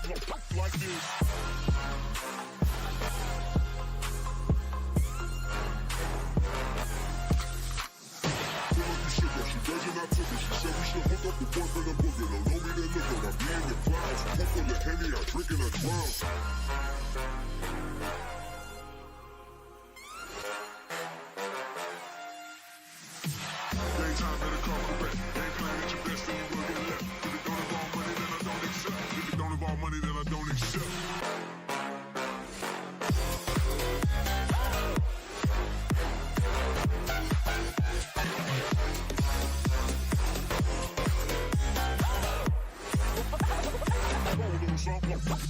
like this. She begging, I took it. She said we should hook up the boyfriend and booger. Don't know me, then look up. I be in the clouds. Pool full of Henny, I drink and I drown. Daytime better come back. Ain't playing at your best, then you will get left. If it don't involve money, then I don't accept. If it don't involve money, then I don't accept.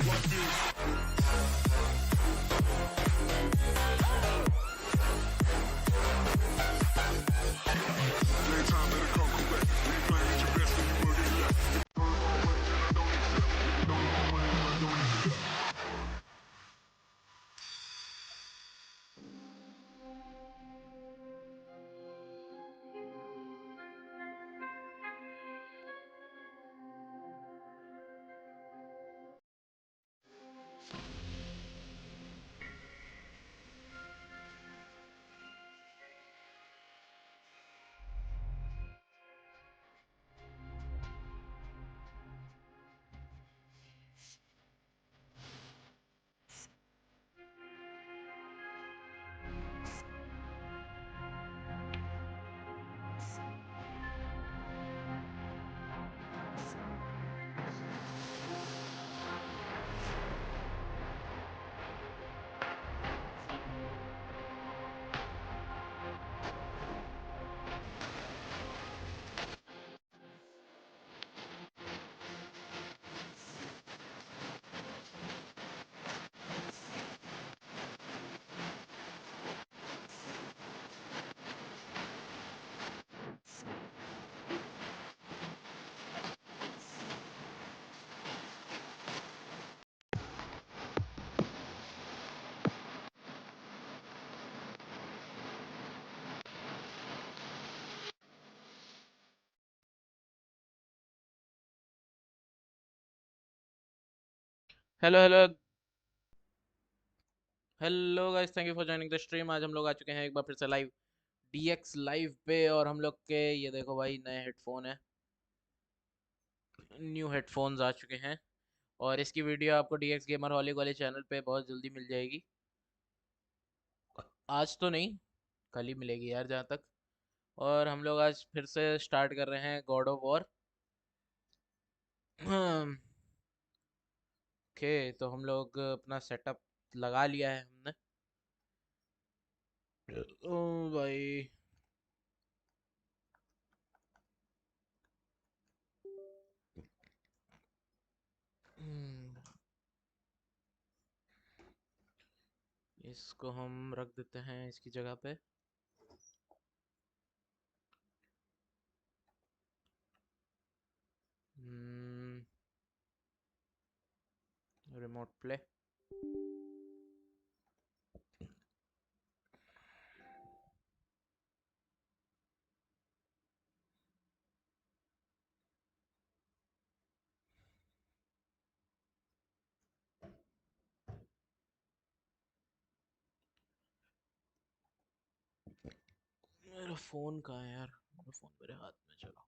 Like this. Daytime better come back. We ain't playing at your best, then you will get left. Don't involve money, then I don't accept. Hello hello hello guys, thank you for joining the stream. आज हम लोग आ चुके हैं एक बार फिर से live dx live पे, और हम लोग के ये देखो भाई नए हेडफोन है, न्यू हेडफोन्स आ चुके हैं। और इसकी वीडियो आपको डीएक्स गेमर हॉलिक वाले चैनल पे बहुत जल्दी मिल जाएगी। आज तो नहीं, कल ही मिलेगी यार जहाँ तक। और हम लोग आज फिर से स्टार्ट कर रहे हैं गॉड ऑफ वॉर। ओके, तो हम लोग अपना सेटअप लगा लिया है हमने। ओ भाई, इसको हम रख देते हैं इसकी जगह पे। Remote play. मेरा फोन कहाँ है यार? मेरा फोन मेरे हाथ में, चलो।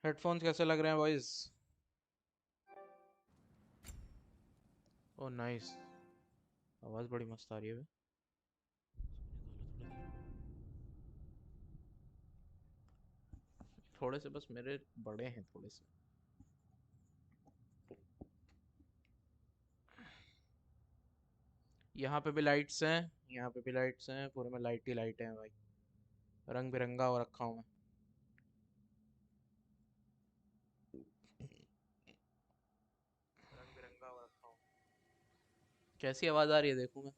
हेडफोन्स कैसे लग रहे हैं बॉयज? ओ नाइस, आवाज बड़ी मस्त आ रही है। थोड़े से बस मेरे बड़े हैं थोड़े से। यहाँ पे भी लाइट्स हैं, यहाँ पे भी लाइट्स हैं, पूरे में लाइट ही लाइट है भाई। रंग बिरंगा हो रखा हूँ मैं। रंग बिरंगा हो रखा हूँ। कैसी आवाज आ रही है देखूँ मैं।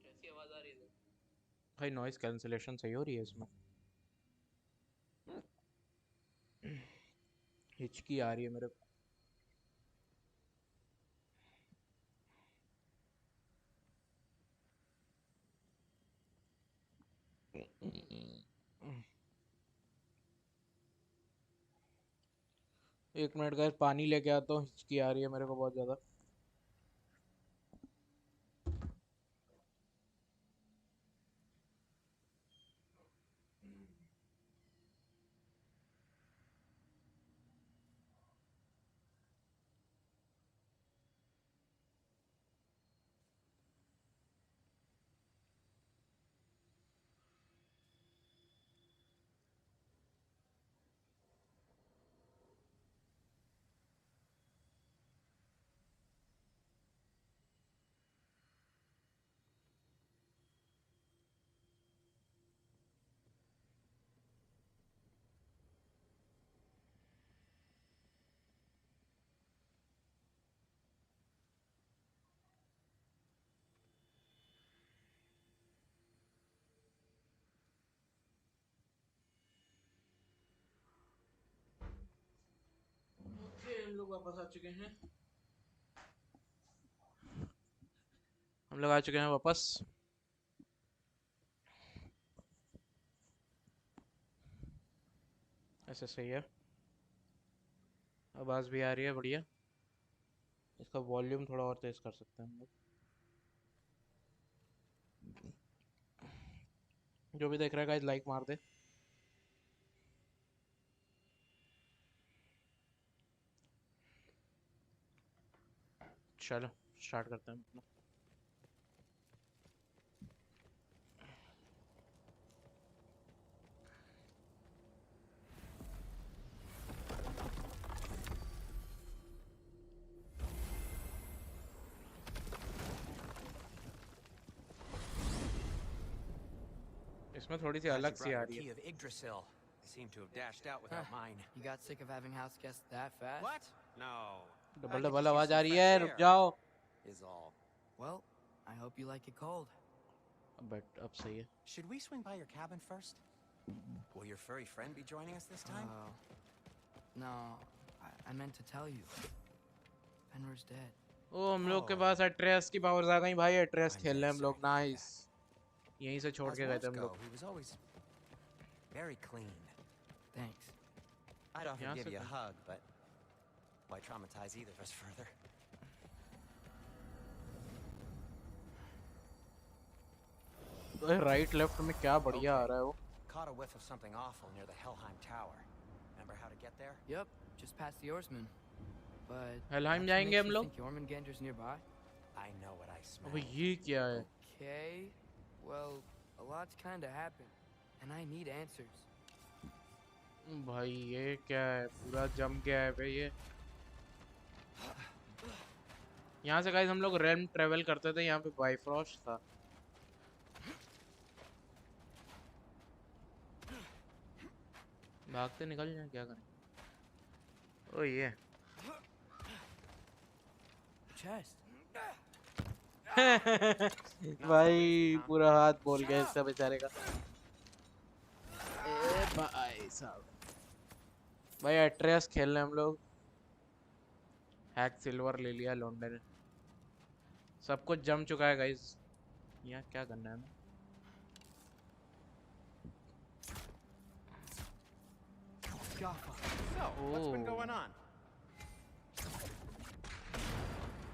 कैसी आवाज आ रही है देखूँ। भाई नॉइस कैंसिलेशन सही हो रही है इसमें। हिचकी आ रही है मेरे को। एक मिनट गाइस, पानी लेके आता हूँ, हिचकी आ रही है मेरे को बहुत ज्यादा। ओके, हम लोग वापस आ चुके हैं। हम लोग आ चुके हैं वापस। ऐसे सही है, आवाज़ भी आ रही है बढ़िया। इसका वॉल्यूम थोड़ा और तेज कर सकते हैं हम लोग। जो भी देख रहा है गाइस, लाइक मार दे। चलो स्टार्ट करते हैं अपना। इसमें थोड़ी सी अलग सी आ रही है। Seem to have dashed out without mine. You got sick of having house guests that fast? What? No. Double I could double just use आवाज आ some रही fresh है, रुक air, जाओ। is all. Well, I hope you like it cold. But अब सही है। Should we swing by your cabin first? Will your furry friend be joining us this time? No, I meant to tell you. Fenrir's dead. ओ, हम लोग के पास Atreus की powers आ गई भाई। Atreus खेल रहे हैं हम लोग, नाइस। यहीं से छोड़ How's के गए थे हम Wolf's लोग। go? He was always very clean. Thanks. I'd offer यहाँ to give से you a कहाँ? hug, but why traumatize either of us further? Right left में क्या बढ़िया आ रहा है वो। Caught a whiff of something awful near the Helheim Tower. Remember how to get there? Yep, just past the Oarsman. But हेलहाइम that's what जाएंगे makes हम you लोग। think Jormungandr's nearby? I know what I smell. अबे ये क्या है? Okay. Well, a lot's kinda happened, and I need answers. भाई ये क्या है? पूरा जम गया है भाई ये। यहाँ से गाइस हम लोग रेल्म ट्रेवल करते थे, यहाँ पे बाइफ्रॉस्ट था। भागते निकल जाए, क्या करें? ओ ये Chest. भाई पूरा हाथ बोल गया इसका बेचारे का। ए भाई साहब, भाई एट्रेस खेल रहे हम लोग। हैक सिल्वर ले लिया लौंडे ने। सब कुछ जम चुका है गाइस। यहाँ क्या करना है हमें? So, what's been going on?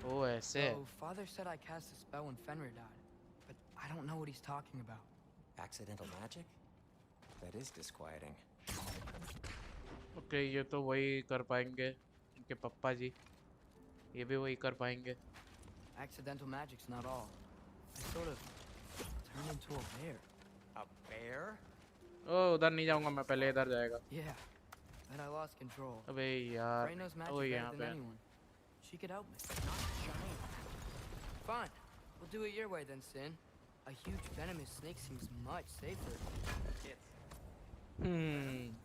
ओ ऐसे है। So, Father said I cast a spell when Fenrir died, but I don't know what he's talking about. Accidental magic? That is disquieting. Okay, ये तो वही कर पाएंगे इनके पप्पा जी। ये भी वही कर पाएंगे। Accidental magic's not all. I sort of turned into a bear. A bear? ओ उधर नहीं जाऊंगा मैं, पहले इधर जाएगा। Yeah, then I lost control. अबे यार, Ray knows ओ magic यहाँ better than पे। anyone. She could help me. Not giant. Fine, we'll do it your way then, Sin. A huge venomous snake seems much safer. Hmm,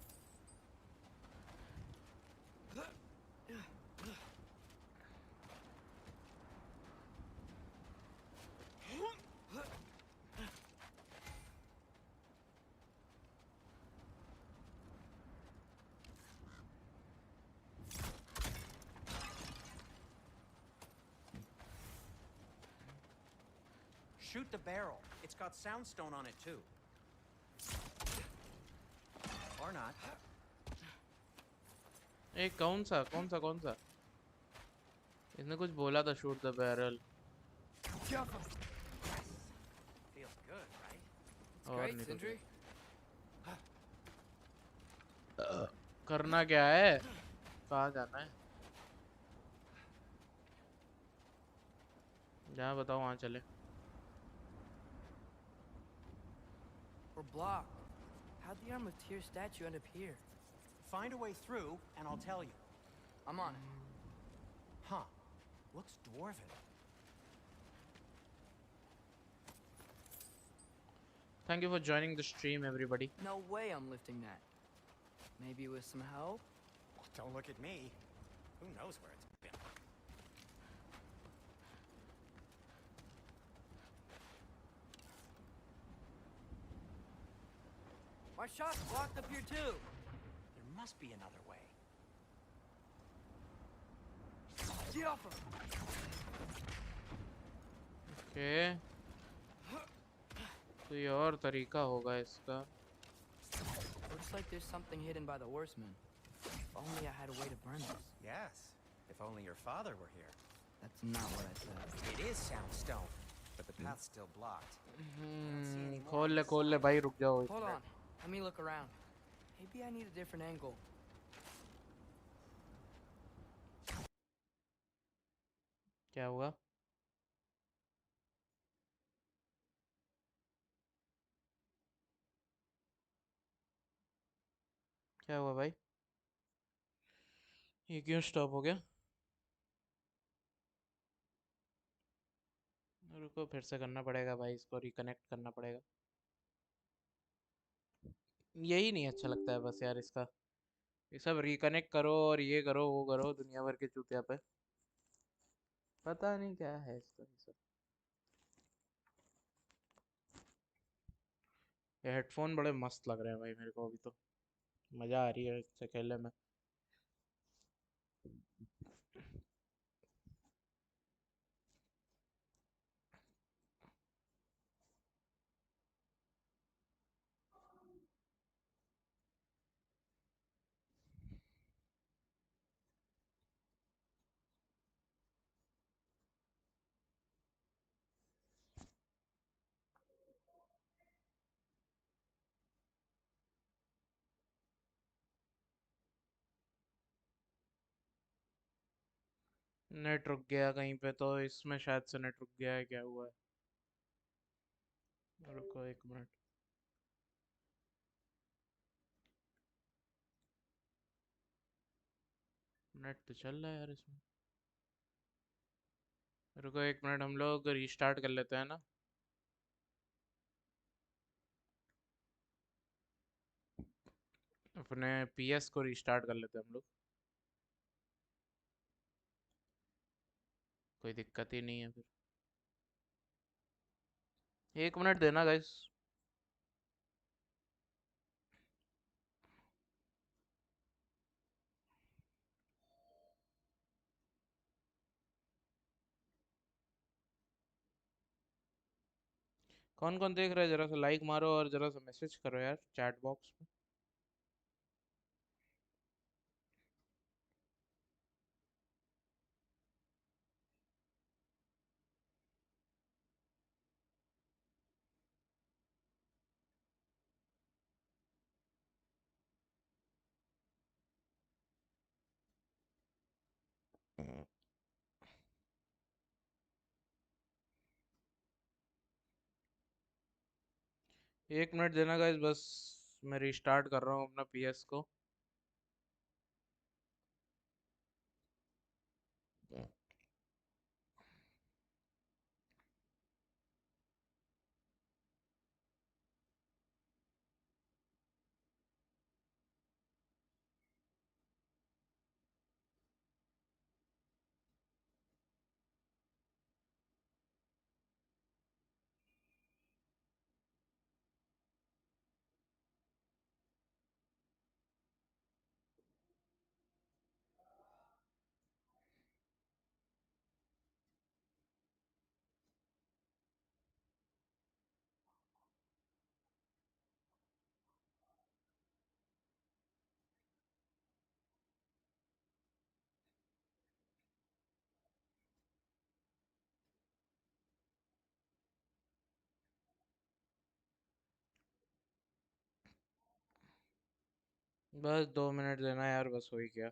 Shoot the barrel. It's got soundstone on it too. Or not. ए कौन सा इसने कुछ बोला था shoot the barrel Feels good, right? और Great, नहीं तो Sindri. क्या। करना क्या है कहाँ जाना है जहाँ बताओ वहाँ चले We're blocked. How'd the Arm of Tyr statue end up here? Find a way through, and I'll tell you. I'm on it. Huh. Looks dwarven. Thank you for joining the stream everybody No way I'm lifting that. Maybe with some help? Well, don't look at me. Who knows where it's been? My shot's blocked up here too. There must be another way. Get off him. Okay कोई और तरीका होगा इसका Looks like there's something hidden by the horsemen. If only I had a way to burn this. Yes. If only your father were here. That's not what I said. It is soundstone, but the path's still blocked. खोल ले भाई रुक जाओ Hold on. Let me look around. Maybe I need a different angle. क्या हुआ क्या हुआ भाई ये क्यों स्टॉप हो गया रुको फिर से करना पड़ेगा भाई इसको रिकनेक्ट करना पड़ेगा यही नहीं अच्छा लगता है बस यार इसका ये सब रिकनेक्ट करो और ये करो वो करो दुनिया भर के चूतिया पे पता नहीं क्या है इसका ये सब ये हेडफोन बड़े मस्त लग रहे हैं भाई मेरे को अभी तो मज़ा आ रही है इससे खेलने में नेट रुक गया कहीं पे तो इसमें शायद से नेट रुक गया है क्या हुआ है रुको एक मिनट नेट तो चल रहा है यार इसमें रुको एक मिनट हम लोग रीस्टार्ट कर लेते हैं ना अपने पीएस को रीस्टार्ट कर लेते हैं हम लोग कोई दिक्कत ही नहीं है फिर एक मिनट देना गाइस कौन कौन देख रहा है जरा सा लाइक मारो और जरा सा मैसेज करो यार चैट बॉक्स में एक मिनट देना गाइस बस मैं रीस्टार्ट कर रहा हूँ अपना पीएस को बस 2 मिनट देना यार, बस हो ही गया।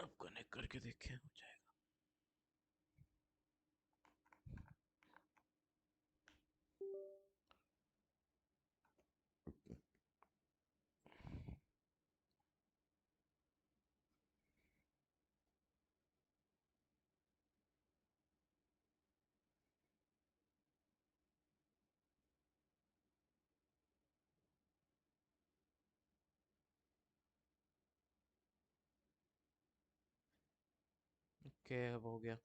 अब कनेक्ट करके देखें हो जाएगा। ओके अब हो गया।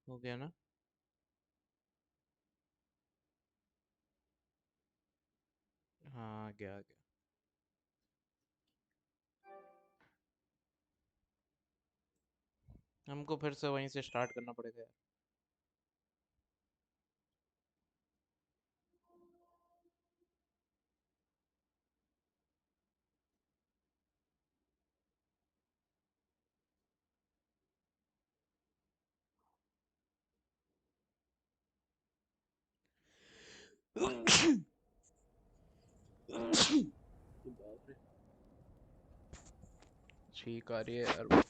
हो गया ना? हाँ गया गया। हमको फिर से वहीं से स्टार्ट करना पड़ेगा यार। छींक आ रही है यार।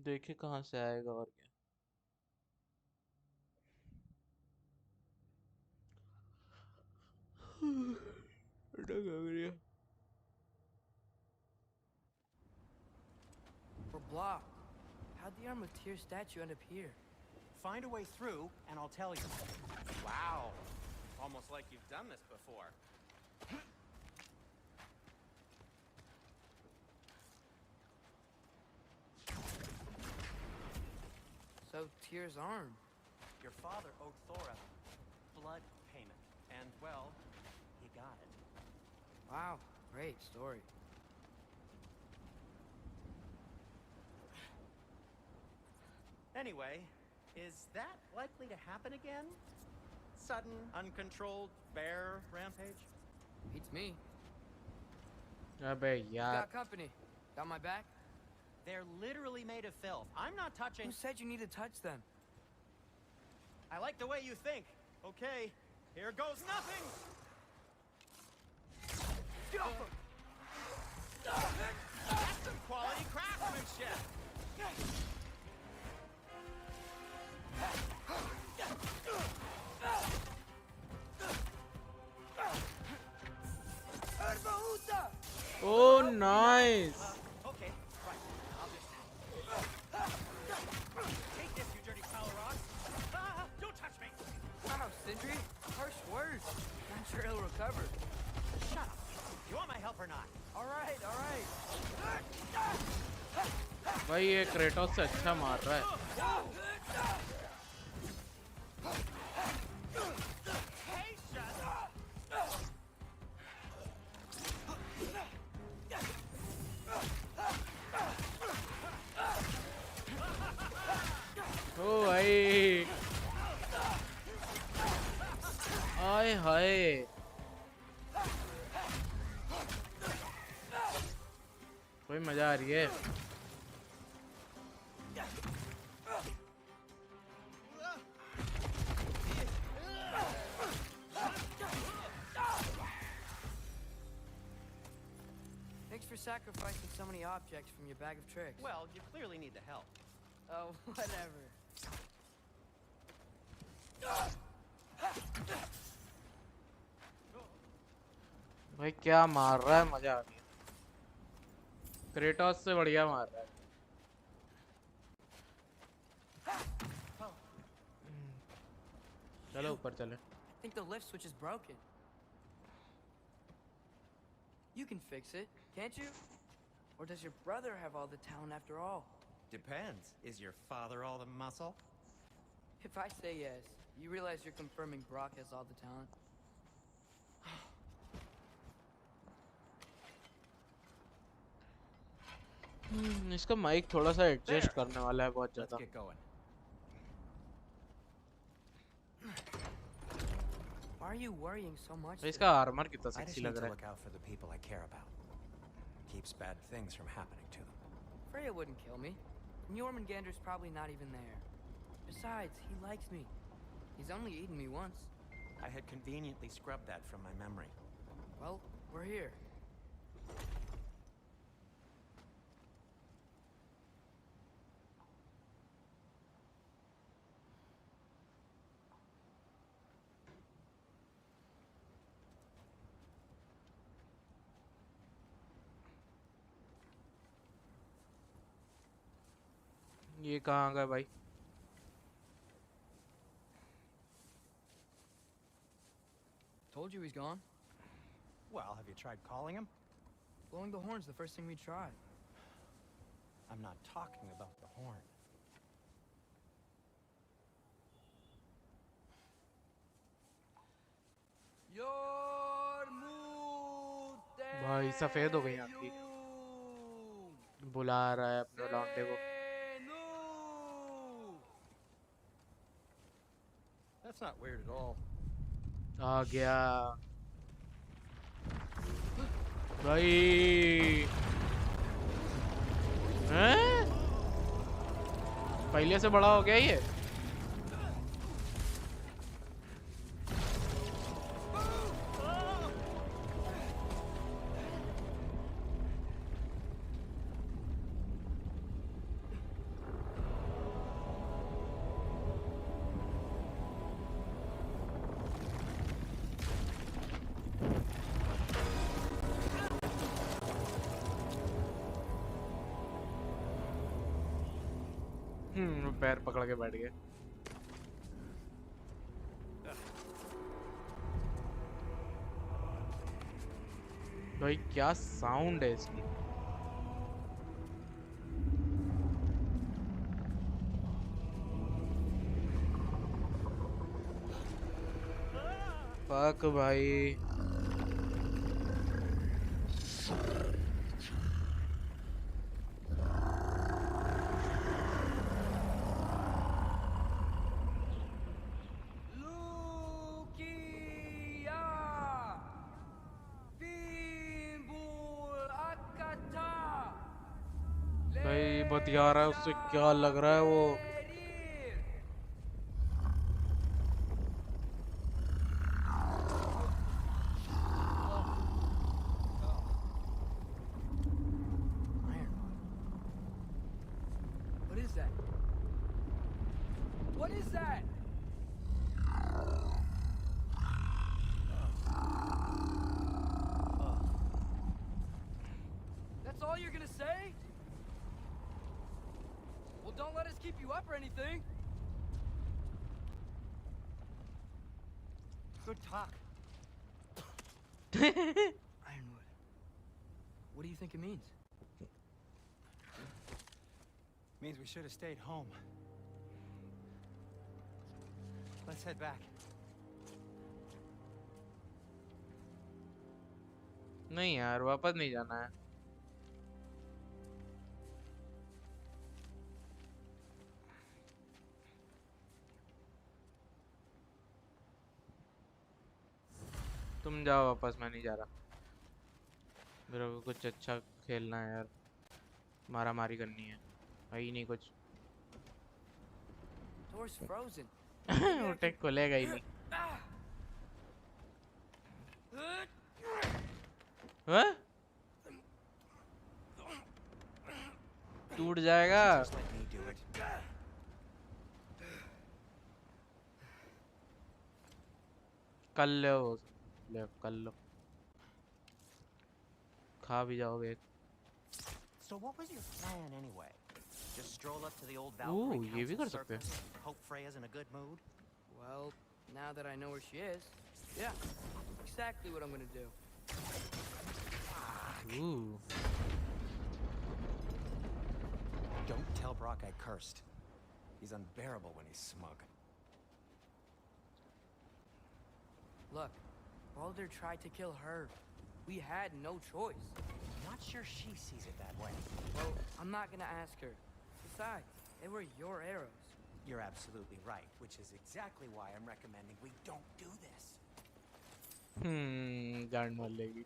देखे कहाँ से आएगा और क्या। We're blocked. How'd the Armatier statue end up here? Find a way through, and I'll tell you. Wow. Almost like you've done this before. So, Tyr's arm. Your father owed Thora blood payment, and, well, he got it. Wow, great story. Anyway, is that likely to happen again? Sudden, uncontrolled bear rampage? Beats me. अबे यार। Got company. Got my back? They're literally made of filth. I'm not touching... Who said you need to touch them? I like the way you think. Okay, here goes nothing! Get off him! That's some quality craftsmanship! Oh, nice. Okay, right. I'll just... Take this, you dirty pile of rocks! Ah, don't touch me! Wow, Sindri. Harsh words. I'm sure he'll recover. Shut up! You want my help or not? All right, all right. भाई ये Kratos से अच्छा मार रहा है। ओ भाई आय हाय कोई मजा आ रही है। Thanks for sacrificing so many objects from your bag of tricks? Well, you clearly need the help. Oh, whatever. भाई क्या मार रहा है, मजा आ गया। क्रेटोस से बढ़िया मार रहा है। चलो ऊपर चले। I think the lift switch is broken. You can fix it, can't you? Or does your brother have all the talent after all? Depends. Is your father all the muscle? If I say yes, you realize you're confirming Brock has all the talent? इसका mic थोड़ा सा adjust करने वाला है बहुत Let's ज्यादा। get going. Why are you worrying so much? इसका armour कितना I just सेक्सी need लग to रहा look out for the people I care about. Keeps bad things from happening to them. Freya wouldn't kill me. And Jormungandr's probably not even there. Besides, he likes me. He's only eaten me once. I had conveniently scrubbed that from my memory. Well, we're here. ये कहाँ गए भाई? Told you he's gone. Well, have you tried calling him? Blowing the horn's the first thing we tried. I'm not talking about the horn. भाई सफेद हो गई आँखें। बुला रहा है अपने लौंडे को। That's not weird at all. आ गया भाई। हैं? पहले से बड़ा हो गया ये। पैर पकड़ के बैठ गए। भाई क्या साउंड है इसकी। फक भाई। बतिया रहा है उससे, क्या लग रहा है वो। What is that? What is that? That's all you're gonna say? Well, don't let us keep you up or anything. Good talk. Ironwood. What do you think it means? Means we should have stayed home. Let's head back. नहीं यार, वापस नहीं जाना है। तुम जाओ वापस, मैं नहीं जा रहा। मेरे को कुछ अच्छा खेलना है यार, मारा मारी करनी है। भाई नहीं कुछ। Door's frozen. वो टेक खुलेगा ही नहीं। हाँ? टूट जाएगा। Just let me do it. कर लो, कर लो, खा भी जाओगे। So what was your plan anyway? Just stroll up to the old Ooh, Valkyrie ये भी Council कर सकते हैं। circus, hope Freya's in a good mood? Well, now that I know where she is, yeah, exactly what I'm gonna do. Ooh. Don't tell Brock I cursed. He's unbearable when he's smug. Look, Baldur tried to kill her. We had no choice. I'm not sure she sees it that way. Well, I'm not gonna ask her. Besides, they were your arrows. You're absolutely right, which is exactly why I'm recommending we don't do this. जान मार लेगी।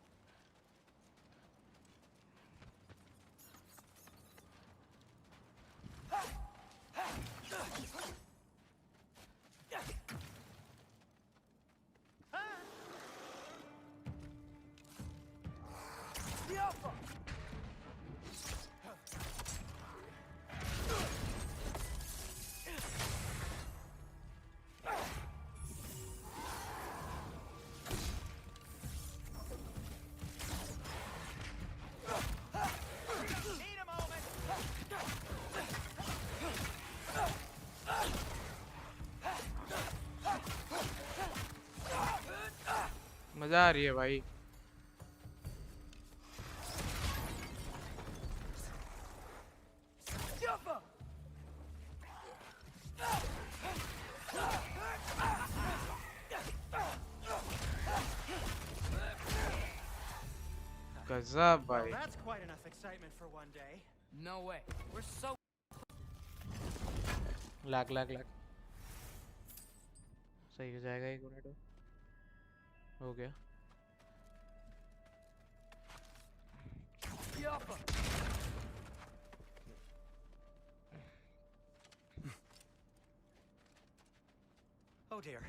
Need a moment. मजा आ रही है भाई। गजब Well, भाई। that's quite enough excitement for one day. No way. We're so. Lag lag lag. सही हो जाएगा, 1 मिनट हो गया। Oh dear.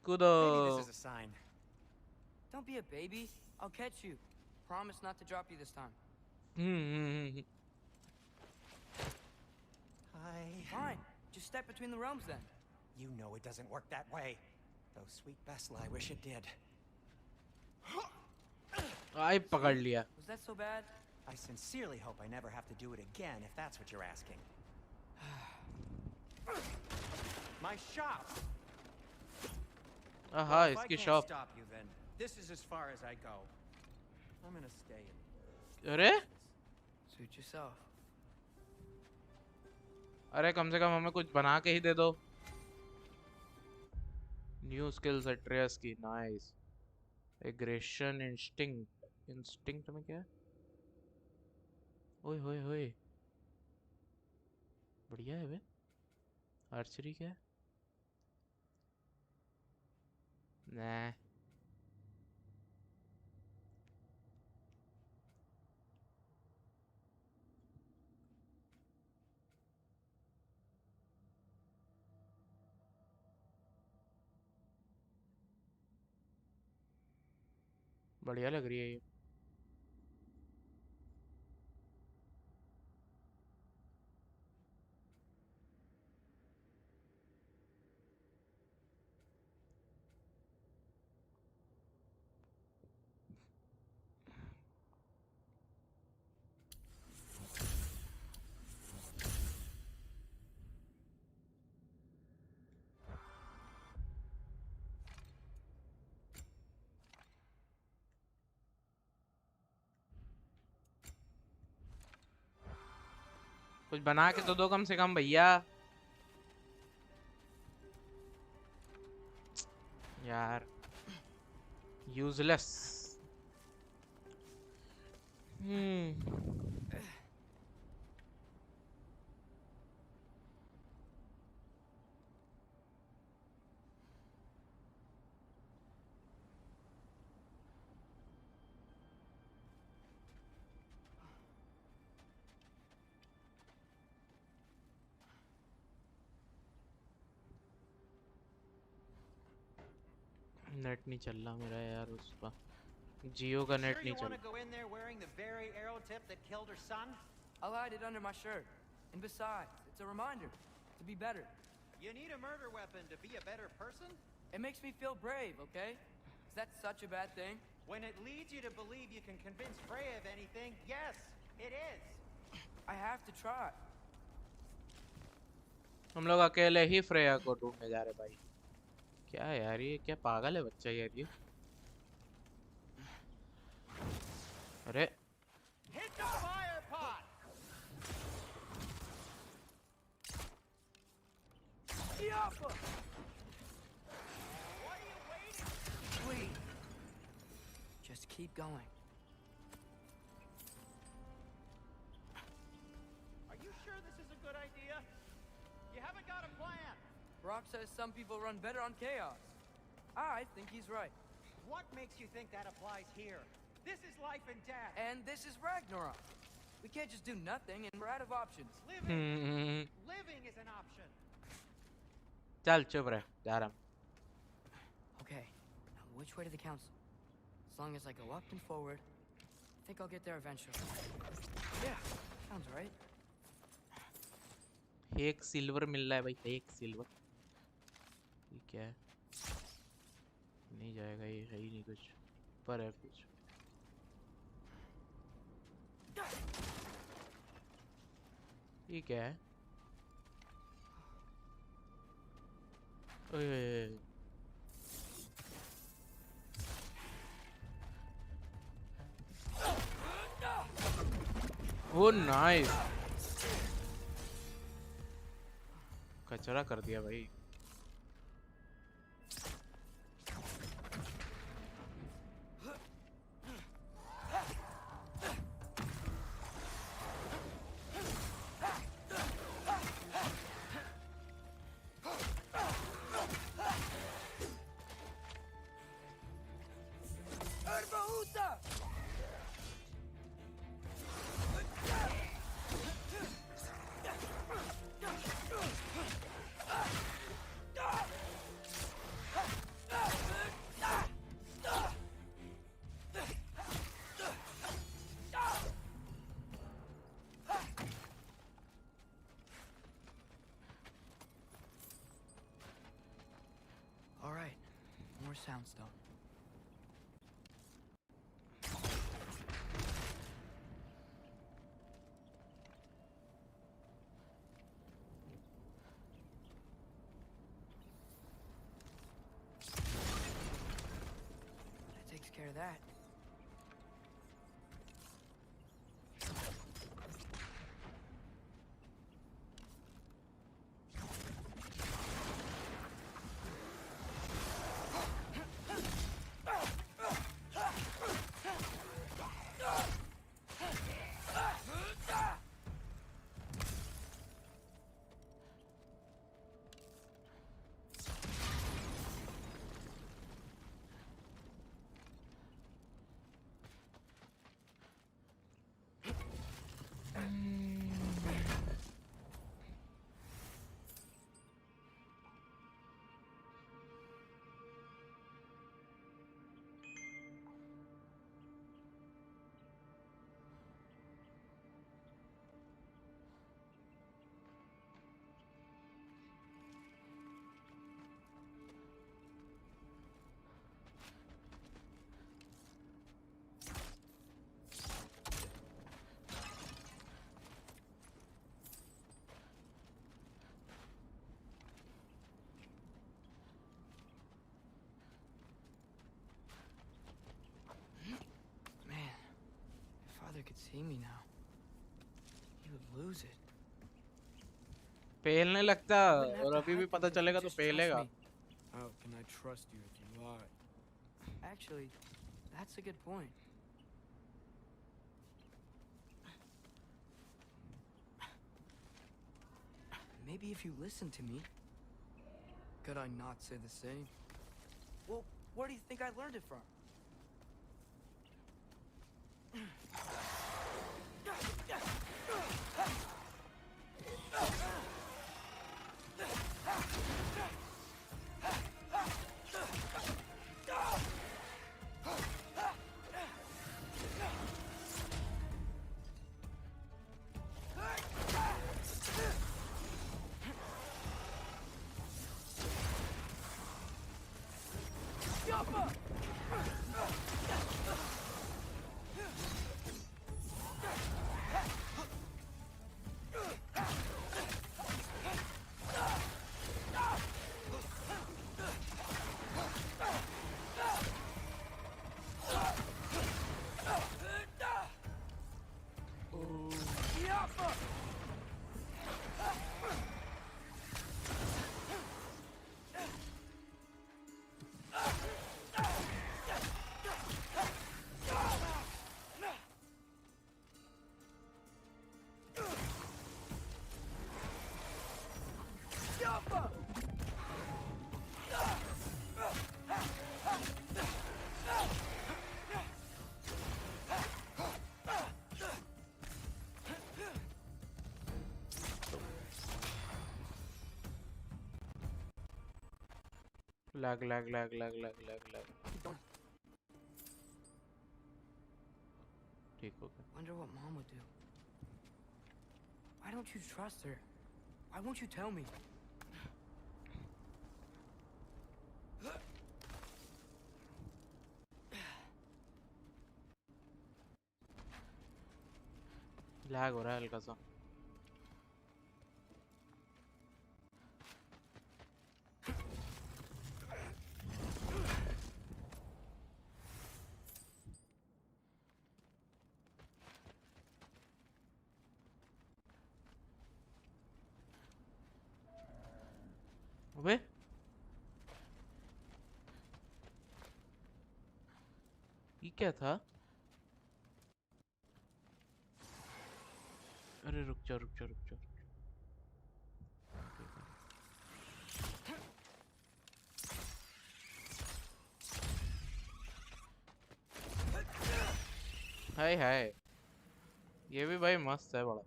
कूदो। Maybe this is a sign. Don't be a baby. I'll catch you. Promise not to drop you this time. Fine. Just step between the realms then. You know it doesn't work that way. Though sweet Bessel, I wish it did. आई पकड़ लिया। Was that so bad? I sincerely hope I never have to do it again, if that's what you're asking. My shop! हाँ Well, if I इसकी can't shop. stop you, then this is as far as I go. I'm gonna stay in. अरे Suit yourself. अरे कम से कम हमें कुछ बना के ही दे दो। न्यू स्किल्स एट्रियस की, नाइस। एग्रेशन, इंस्टिंक्ट में क्या है? ओए होए होए, बढ़िया है बे। आर्चरी क्या है? nah। बढ़िया लग रही है ये। कुछ बना के तो दो कम से कम भैया। यार यूजलेस। नेट नहीं चल रहा मेरा यार उसका। जियो का नेट Sure नहीं you want चल. to go in there wearing the very arrow tip that killed her son? I'll hide it under my shirt. And besides, it's a reminder to be better. You need a murder weapon to be a better person? It makes me feel brave, okay? Is that such a bad thing? When it leads you to believe you can convince Freya of anything, yes, it is. I have to try. हम लोग अकेले ही Freya को ढूंढने जा रहे भाई. क्या है यार ये, क्या पागल है बच्चा यार ये. अरे Hit the fire pot! Yappa! What are you waiting? Sweet. Just keep going. Are you sure this is a good idea? You haven't got a plan. Brock says some people run better on chaos. I think he's right. What makes you think that applies here? This is life and death. And this is Ragnarok. We can't just do nothing and we're out of options. Living is an option. चल चुप रह जा रहा हूँ. Okay, now which way to the council? As long as I go up and forward, I think I'll get there eventually. Yeah, sounds right. एक silver मिल रहा है भाई, एक सिल्वर. ये क्या है? नहीं जाएगा ये, है ही नहीं कुछ. पर है कुछ. ये क्या है? ओए ओ नाइस. कचरा कर दिया भाई. All right, more soundstone. That takes care of that. Could see me now. He would lose it. पेलने लगता और अभी भी पता चलेगा तो पेलेगा. How can I trust you if you lie? Actually, that's a good point. Maybe if you listen to me. Could I not say the same? Well, where do you think I learned it from? Lag lag lag lag lag lag lag ठीक हो गया. Wonder what Mom would do. Why don't you trust her? Why won't you tell me? Lag हो रहा है हल्का सा. अबे ये क्या था? अरे रुक जा रुक जा रुक जा. हाय हाय, ये भी भाई मस्त है बड़ा.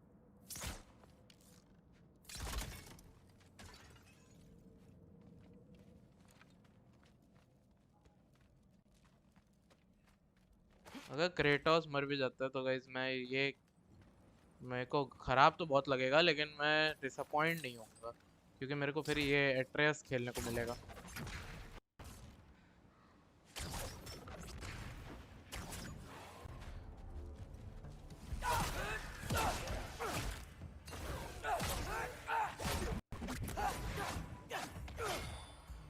अगर क्रेटोस मर भी जाता है तो गाइस मैं ये मेरे को खराब तो बहुत लगेगा, लेकिन मैं डिसअपॉइंट नहीं होऊंगा क्योंकि मेरे को फिर ये एट्रेस खेलने को मिलेगा.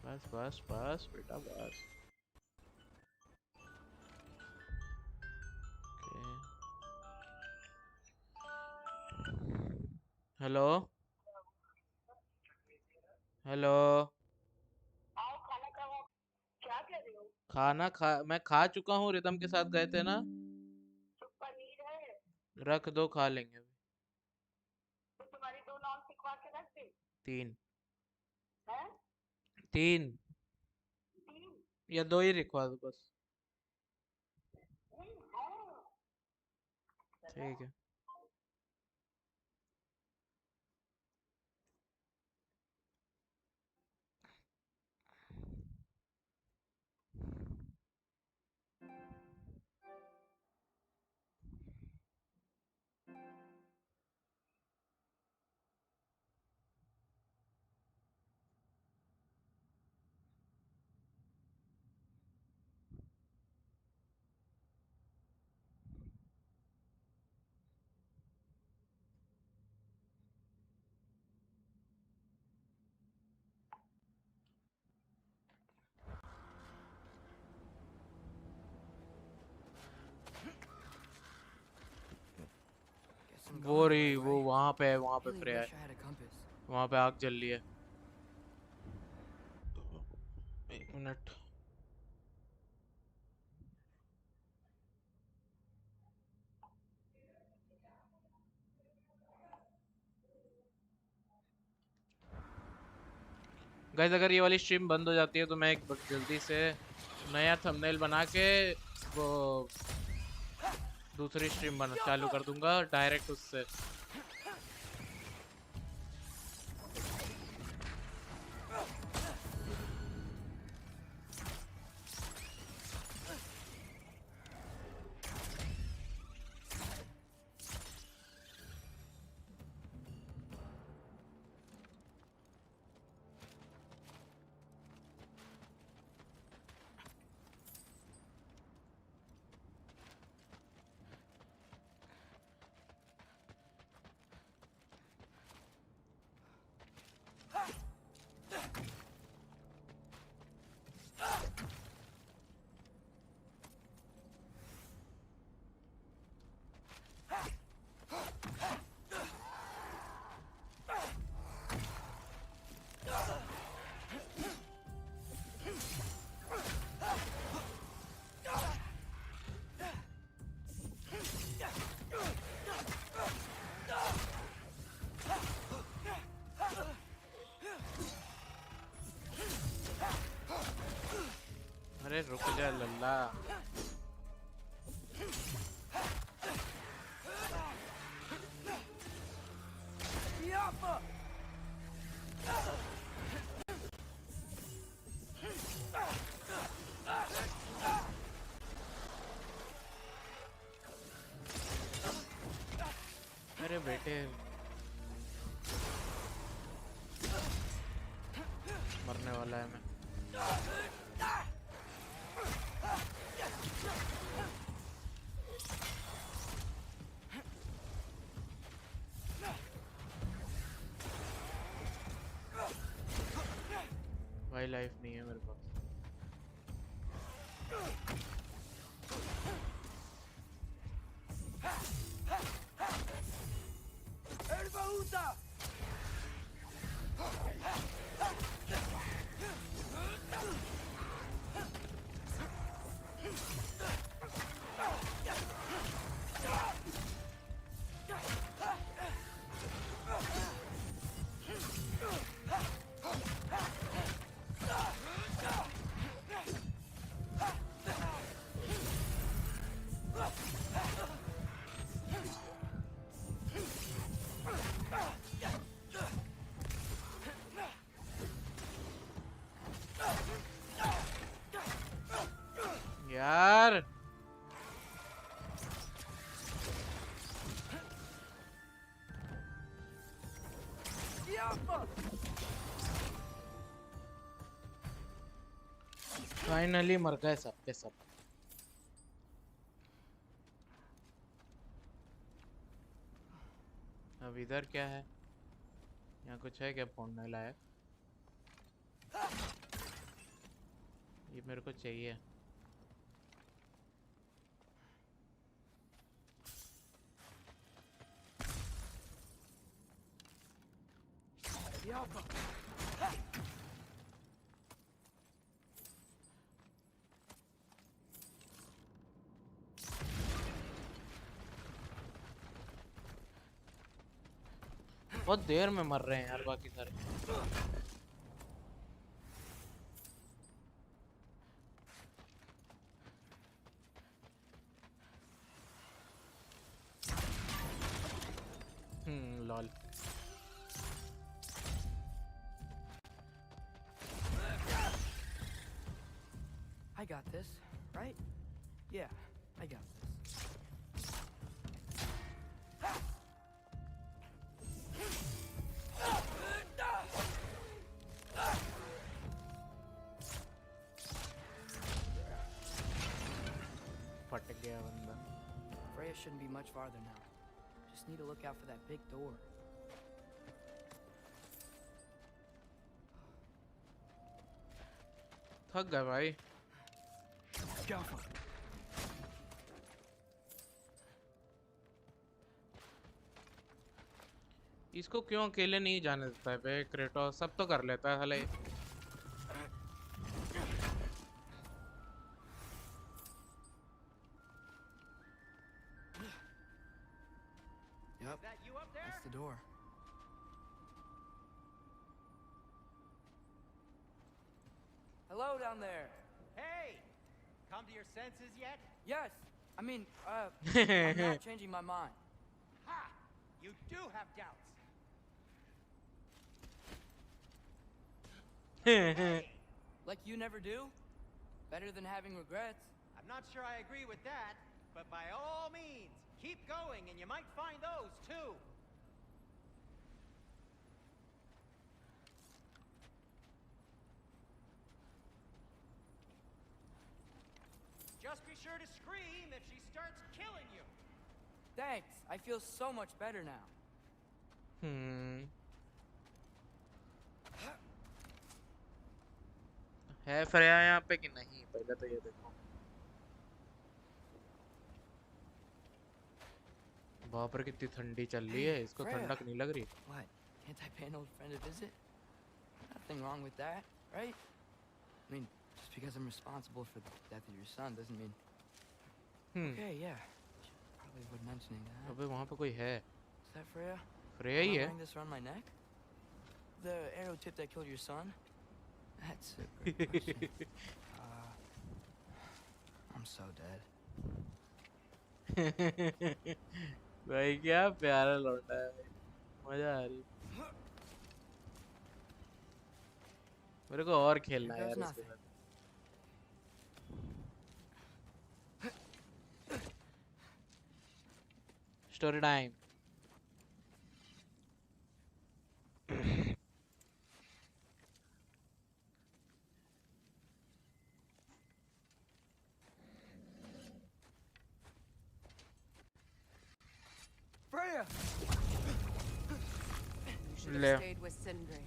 बस बस बस बेटा बस. Hello hello. क्या कर रहे हो? खाना मैं खा चुका हूँ. रिदम के साथ गए थे ना. तो पनीर है रख दो, खा लेंगे अभी. तो तुम्हारी 2 नान सिकवा के रख दे. 3 हैं? 3 3? या 2 ही लिखवा दो बस. हाँ. ठीक है. Guess I'm वो going the रही, right वो way. वहां पे है, वहां पे Really प्रिया है. wish I had a compass. वहां पे आग जल रही है. 1 मिनट. गाइस अगर ये वाली स्ट्रीम बंद हो जाती है तो मैं एक जल्दी से नया थंबनेल बना के वो दूसरी स्ट्रीम बना चालू कर दूंगा डायरेक्ट उससे. रुक जा लल्ला। अरे बेटे मरने वाला है मैं। भाई लाइफ नहीं है मेरे पास। यार फाइनली मर गए सब के सब। अब इधर क्या है? यहाँ कुछ है क्या फोड़ने लायक? ये मेरे को चाहिए। बहुत देर में मर रहे हैं यार बाकी सारे। Lol. I got this, right? Yeah, I got this. फट गया बंदा। Freya shouldn't be much farther now. Just need to look out for that big door. थक गया भाई। इसको क्यों अकेले नहीं जाने देता है बे? क्रेटोस सब तो कर लेता है साले। Yep, Is that you up there? that's the door. Hello down there. Hey! Come to your senses yet? Yes, I mean, I'm not changing my mind. Ha! You do have doubts. Like you never do? Better than having regrets. I'm not sure I agree with that, but by all means, keep going and you might find those too. Just be sure to scream if she starts killing you. Thanks, I feel so much better now. है Freya यहाँ पे कि नहीं? पहले तो ये देखो। बाप रे कितनी ठंडी चल रही है। इसको Freya. ठंडक नहीं लग रही? What? Can't I pay an old friend a visit? Nothing wrong with that, right? I mean, just because I'm responsible for the death of your son doesn't mean... Okay, yeah. Probably would mentioning that. अबे वहाँ पे कोई है? Is that Freya? Freya he Am I है। wearing this around my neck? The arrow tip that killed your son? That's a great question. I'm so dead. भाई क्या प्यारा लौंडा है भाई, मजा आ रही। मेरे को और खेलना है Here यार goes इसके nothing. साथ। Story time. Freya! You should Le. have stayed with Sindri.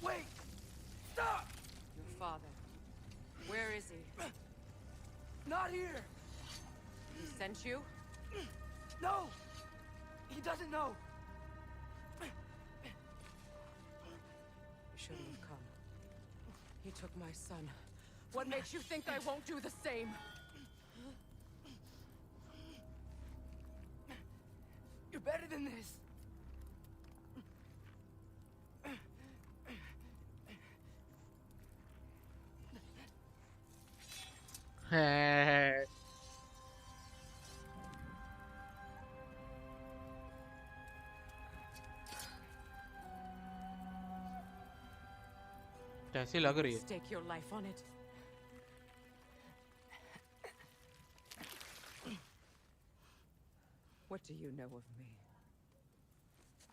Wait! Stop! Your father. Where is he? Not here! He sent you? No! He doesn't know! You shouldn't have come. He took my son. What makes you think I won't do the same? You're better than this! कैसी लग रही है? Stake your life on it. What do you know of me?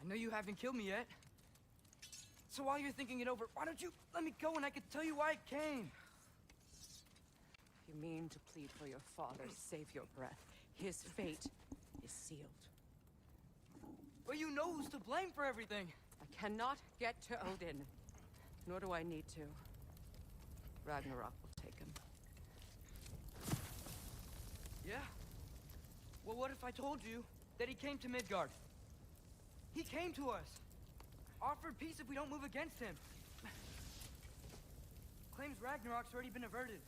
I know you haven't killed me yet. So while you're thinking it over, why don't you let me go and I can tell you why I came? You mean to plead for your father, save your breath. His fate is sealed. But you know who's to blame for everything. I cannot get to Odin. Nor do I need to. Ragnarok will take him. Yeah? Well, what if I told you that he came to Midgard? He came to us. Offered peace if we don't move against him. Claims Ragnarok's already been averted.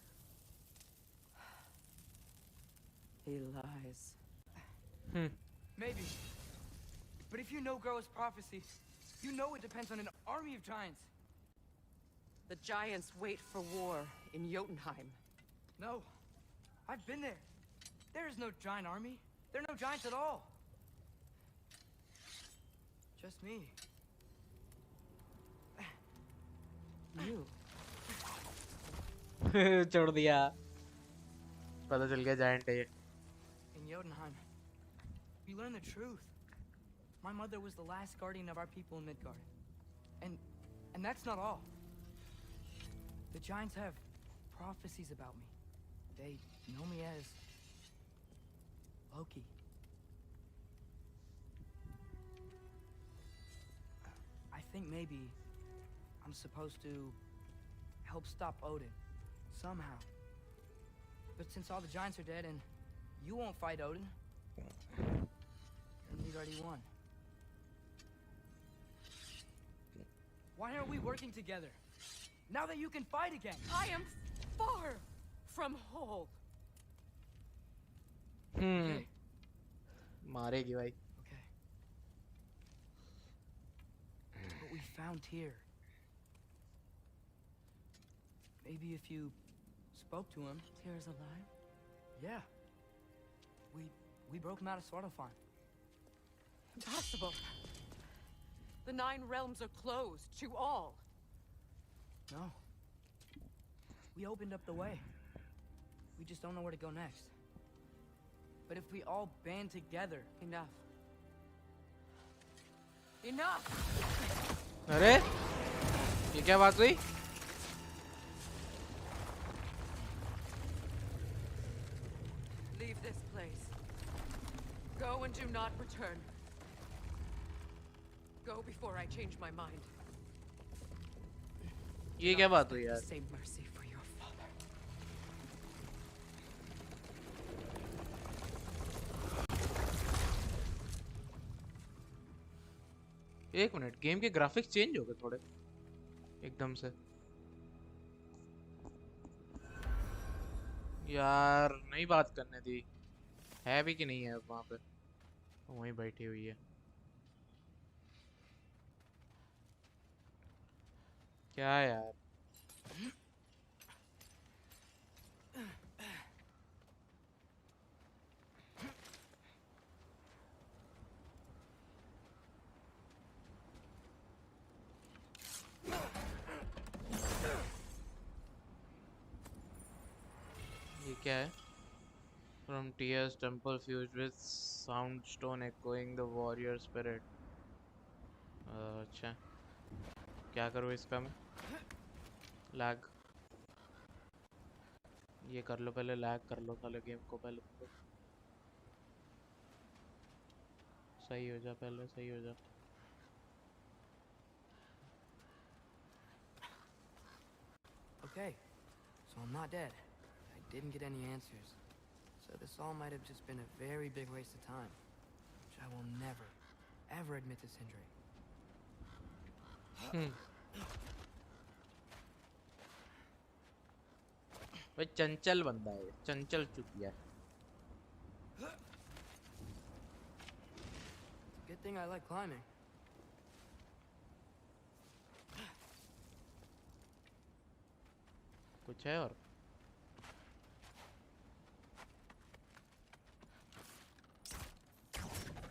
He lies. Maybe. But if you know Groa's prophecy, you know it depends on an army of giants. The giants wait for war in Jotunheim. No. I've been there. There is no giant army. There are no giants at all. Just me. You. छोड़ दिया। पता चल गया giant है ये। In Jotunheim, we learn the truth. My mother was the last guardian of our people in Midgard. And that's not all. The giants have prophecies about me. They know me as Loki. I think maybe I'm supposed to help stop Odin somehow. But since all the giants are dead and you won't fight Odin, then we've already won. Why aren't we working together? Now that you can fight again! I am far from whole. मारेगी भाई। Okay. What we found here. Maybe if you spoke to him. Tyr's alive? Yeah. We broke him out of Svartalfheim. Impossible. The 9 realms are closed to all. No. We opened up the way. We just don't know where to go next. But if we all band together... Enough. Enough! अरे ये क्या बात हुई? Leave this place. Go and do not return. Go before I change my mind. ये क्या बात हुई यार? Same mercy for your father. एक मिनट, गेम के ग्राफिक्स चेंज हो गए थोड़े एकदम से। यार नहीं बात करने दी है भी कि नहीं है वहां पे, वहीं बैठी हुई है। क्या यार क्या है? From tears, temple fused with soundstone echoing the warrior spirit. अच्छा, क्या करूँ इसका मैं? लैग ये कर लो पहले, लैग कर लो साले गेम को पहले तो। सही हो जा पहले, सही हो जा। Okay, so I'm not dead. I didn't get any answers. So this all might have just been a very big waste of time. Which I will never, ever admit to Sindri. भाई चंचल बंदा है, चंचल चुतिया है। Good thing I like climbing. कुछ है और?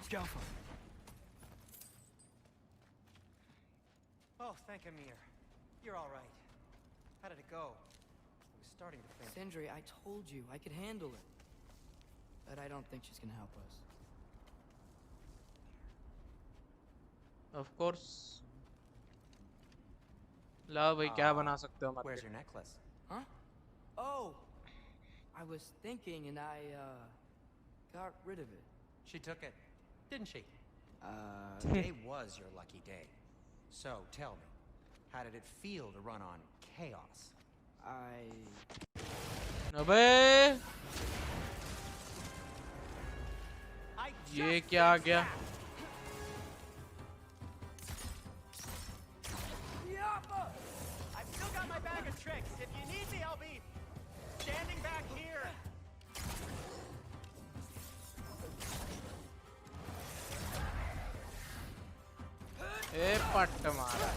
Scalpel. Oh, thank Amir. You're all right. How did it go? I was starting to think. Sindri, I told you I could handle it. But I don't think she's gonna help us. Of course. ला भाई क्या बना सकते हो Where's हमारे? your necklace? Huh? Oh! I was thinking and I, got rid of it. She took it, didn't she? Today was your lucky day. So, tell me, how did it feel to run on chaos? अबे I ये just क्या आ fixed गया? that. I've still got my bag of tricks. If you need me, I'll be standing back here. ए पट्ट मारा।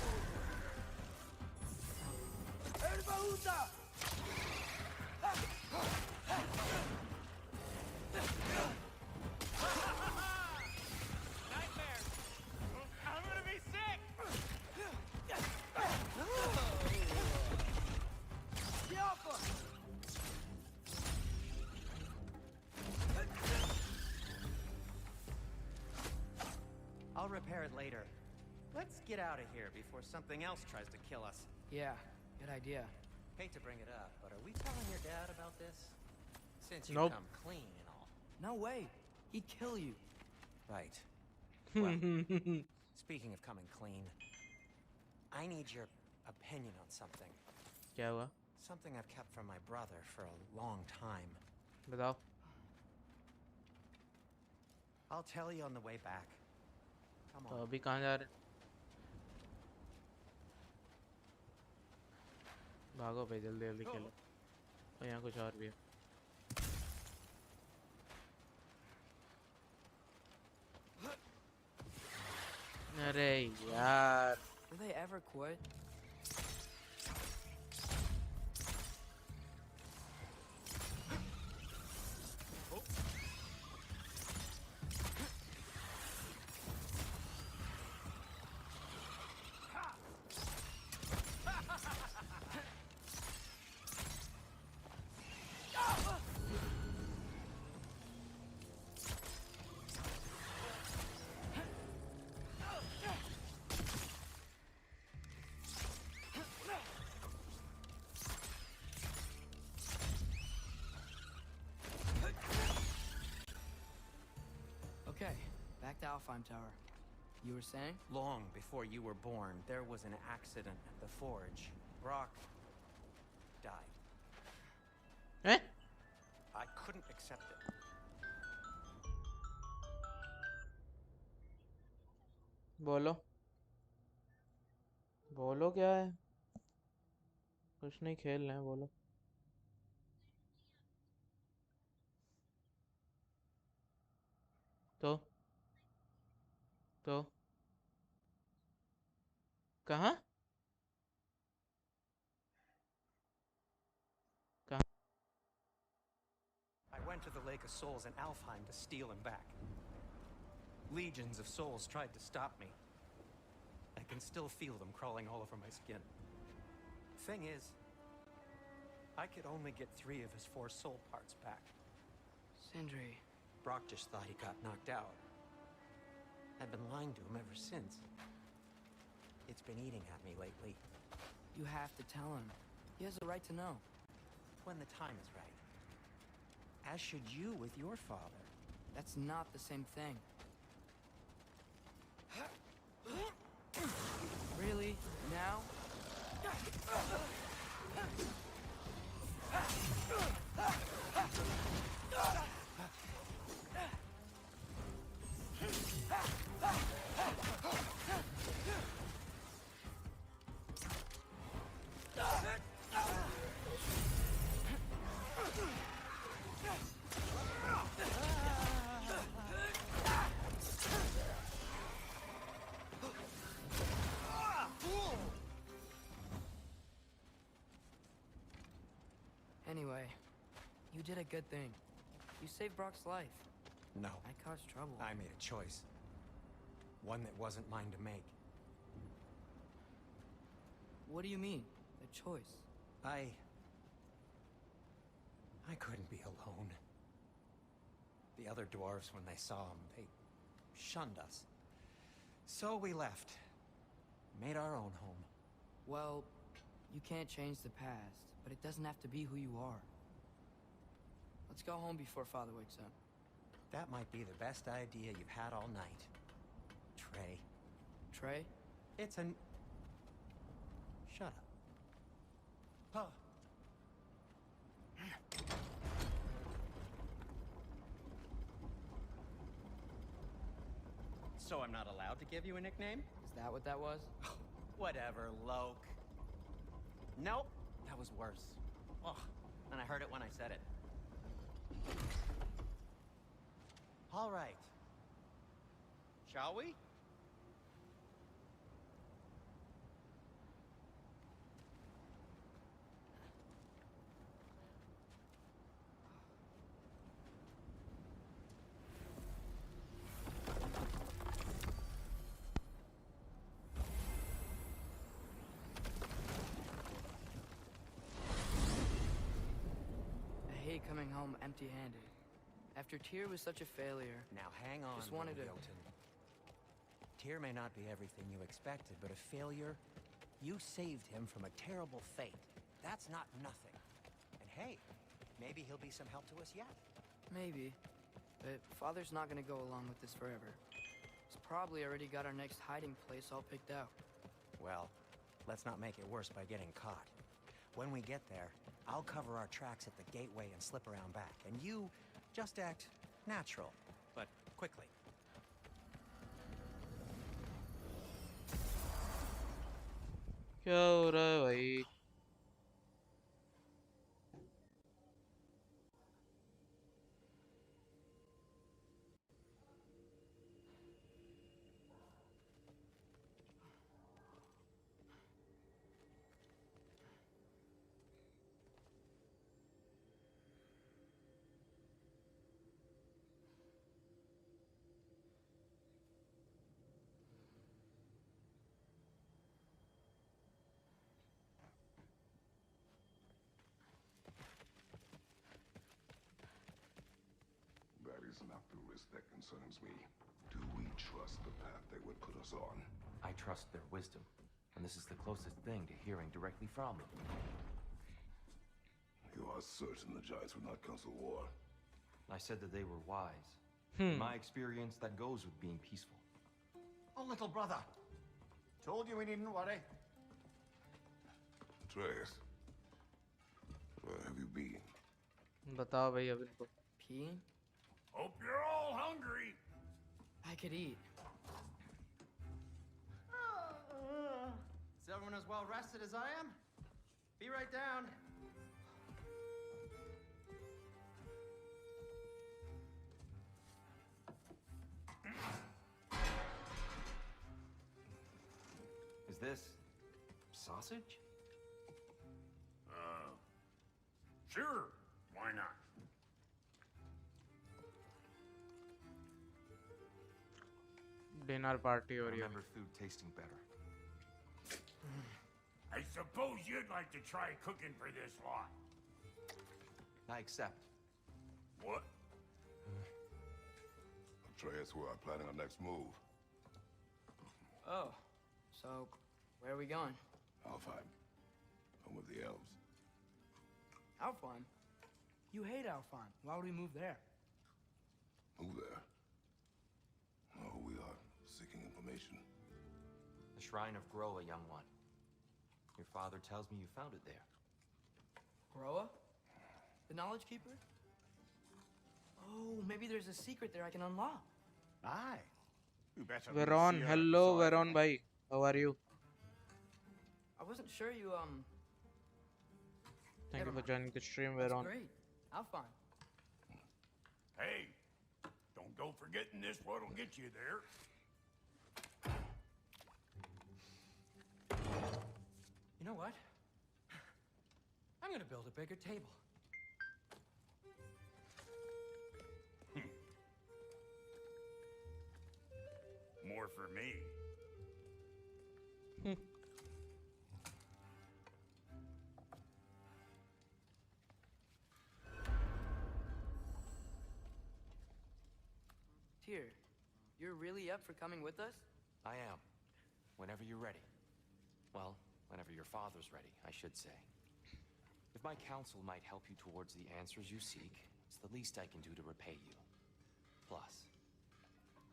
Nightmare. I'm gonna be sick. I'll repair it later. Let's get out of here before something else tries to kill us. Yeah, good idea. Hate to bring it up, but are we telling your dad about this? Since you Nope. come clean and all. No way. He'd kill you. Right. Well, speaking of coming clean, I need your opinion on something. क्या हुआ? Something I've kept from my brother for a long time. बताओ। I'll tell you on the way back. Come तो on. अभी कहाँ जा रहे? भागो भाई जल्दी जल्दी खेलो। और यहाँ कुछ और भी है। अरे यार। Do they ever quit? Okay, back to Alfheim Tower. You were saying? Long before you were born, there was an accident at the forge. Brock died. हैं? I couldn't accept it. बोलो। बोलो क्या है? कुछ नहीं खेल रहे हैं, बोलो। तो कहाँ? कहाँ? I went to the Lake of Souls in Alfheim to steal him back. Legions of souls tried to stop me. I can still feel them crawling all over my skin. Thing is, I could only get 3 of his 4 soul parts back. Sindri. Brock just thought he got knocked out. I've been lying to him ever since. It's been eating at me lately. You have to tell him. He has a right to know. When the time is right. As should you with your father. That's not the same thing. Really? Now? Anyway, you did a good thing. You saved Brock's life. No. I caused trouble. I made a choice. One that wasn't mine to make. What do you mean? A choice? I couldn't be alone. The other dwarves, when they saw him, they shunned us. So we left. Made our own home. Well, you can't change the past, but it doesn't have to be who you are. Let's go home before Father wakes up. That might be the best idea you've had all night. Trey. Trey? It's an... Shut up. Huh. So I'm not allowed to give you a nickname? Is that what that was? Whatever, Loke. Nope, that was worse. Ugh, and I heard it when I said it. All right. Shall we? I hate coming home empty-handed. After Tyr was such a failure. Now hang on, Just wanted to... Jotun. Tyr may not be everything you expected, but a failure? You saved him from a terrible fate. That's not nothing. And hey, maybe he'll be some help to us yet. Maybe. But Father's not gonna go along with this forever. He's probably already got our next hiding place all picked out. Well, let's not make it worse by getting caught. When we get there, I'll cover our tracks at the gateway and slip around back. And you just act natural, but quickly. क्या हो रहा है भाई? That is not the risk that concerns me. Do we trust the path they would put us on? I trust their wisdom, and this is the closest thing to hearing directly from them. You are certain the Giants would not counsel war? I said that they were wise. In my experience, that goes with being peaceful. Oh, little brother. Told you we needn't worry. Atreus, where have you been? बताओ भाई अब इनको. Peeing? Hope you're all hungry. I could eat. Is everyone as well rested as I am? Be right down. Is this sausage? Sure. Why not? Dinner party हो I रही है. remember food tasting better. I suppose you'd like to try cooking for this lot. I accept. What? Atreus, we are planning our next move. Oh, so where are we going? Alfheim. Home of the elves. Alfheim? You hate Alfheim. Why would we move there? Move there. Oh, we are seeking information. The Shrine of Groa, young one. Your father tells me you found it there. Groa? The Knowledge Keeper? Oh, maybe there's a secret there I can unlock. Aye. You better Veron, see her hello beside Veron me. bhai. How are you? I wasn't sure you, Thank you for joining the stream, That's Veron. great. Alfheim. Hey, don't go forgetting this what'll get you there. You know what? I'm gonna build a bigger table. More for me. Tyr, you're really up for coming with us? I am. Whenever you're ready. Well, whenever your father's ready, I should say. If my counsel might help you towards the answers you seek, it's the least I can do to repay you. Plus,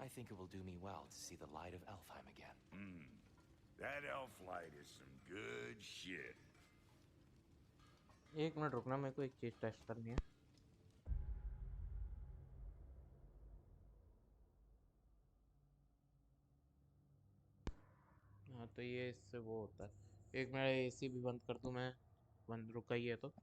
I think it will do me well to see the light of Alfheim again. That elf light is some good shit. एक minute रुकना, मेरे को एक चीज test करनी है. हाँ तो ये इससे वो होता है. एक मिनट एसी भी बंद कर दूं मैं. बंद रुका ही है तो.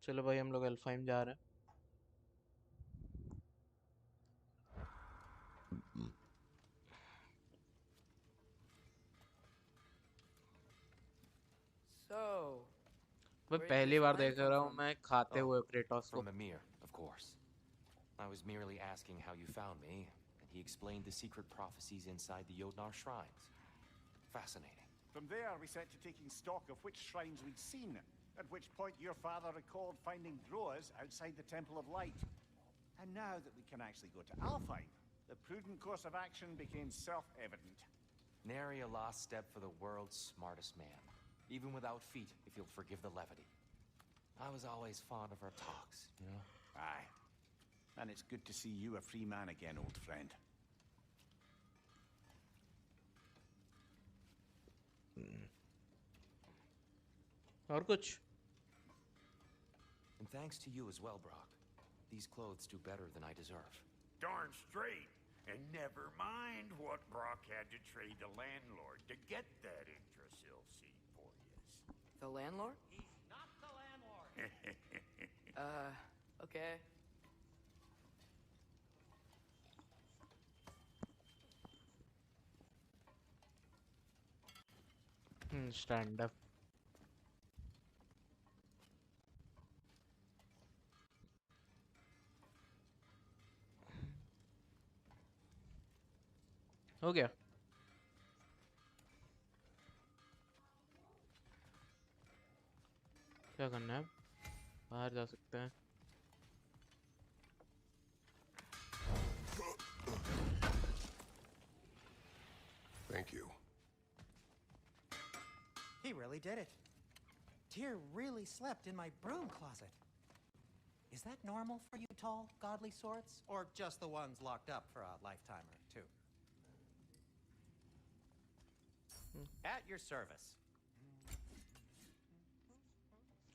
चलो भाई हम लोग एल्फाइम जा रहे हैं. So, मैं where did पहली this बार line देख come रहा हूँ from? मैं खाते हुए क्रेटोस को. From Mimir, of course. I was merely asking how you found me, and he explained the secret prophecies inside the Jotnar shrines. Fascinating. From there, we set to taking stock of which shrines we'd seen, at which point your father recalled finding Groas outside the Temple of Light. And now that we can actually go to Alfheim, the prudent course of action became self-evident. Nary a lost step for the world's smartest man. Even without feet, if you'll forgive the levity. I was always fond of our talks, you know? Aye. And it's good to see you a free man again, old friend. और कुछ? And thanks to you as well, Brock. These clothes do better than I deserve. Darn straight. And never mind what Brock had to trade the landlord to get that Yggdrasil seat for you. The landlord? He's not the landlord! Okay. Stand up. हो गया. क्या करना है? बाहर जा सकते हैं. Thank you. He really did it. Tyr really slept in my broom closet. Is that normal for you tall, godly sorts? Or just the ones locked up for a lifetime or two? At your service.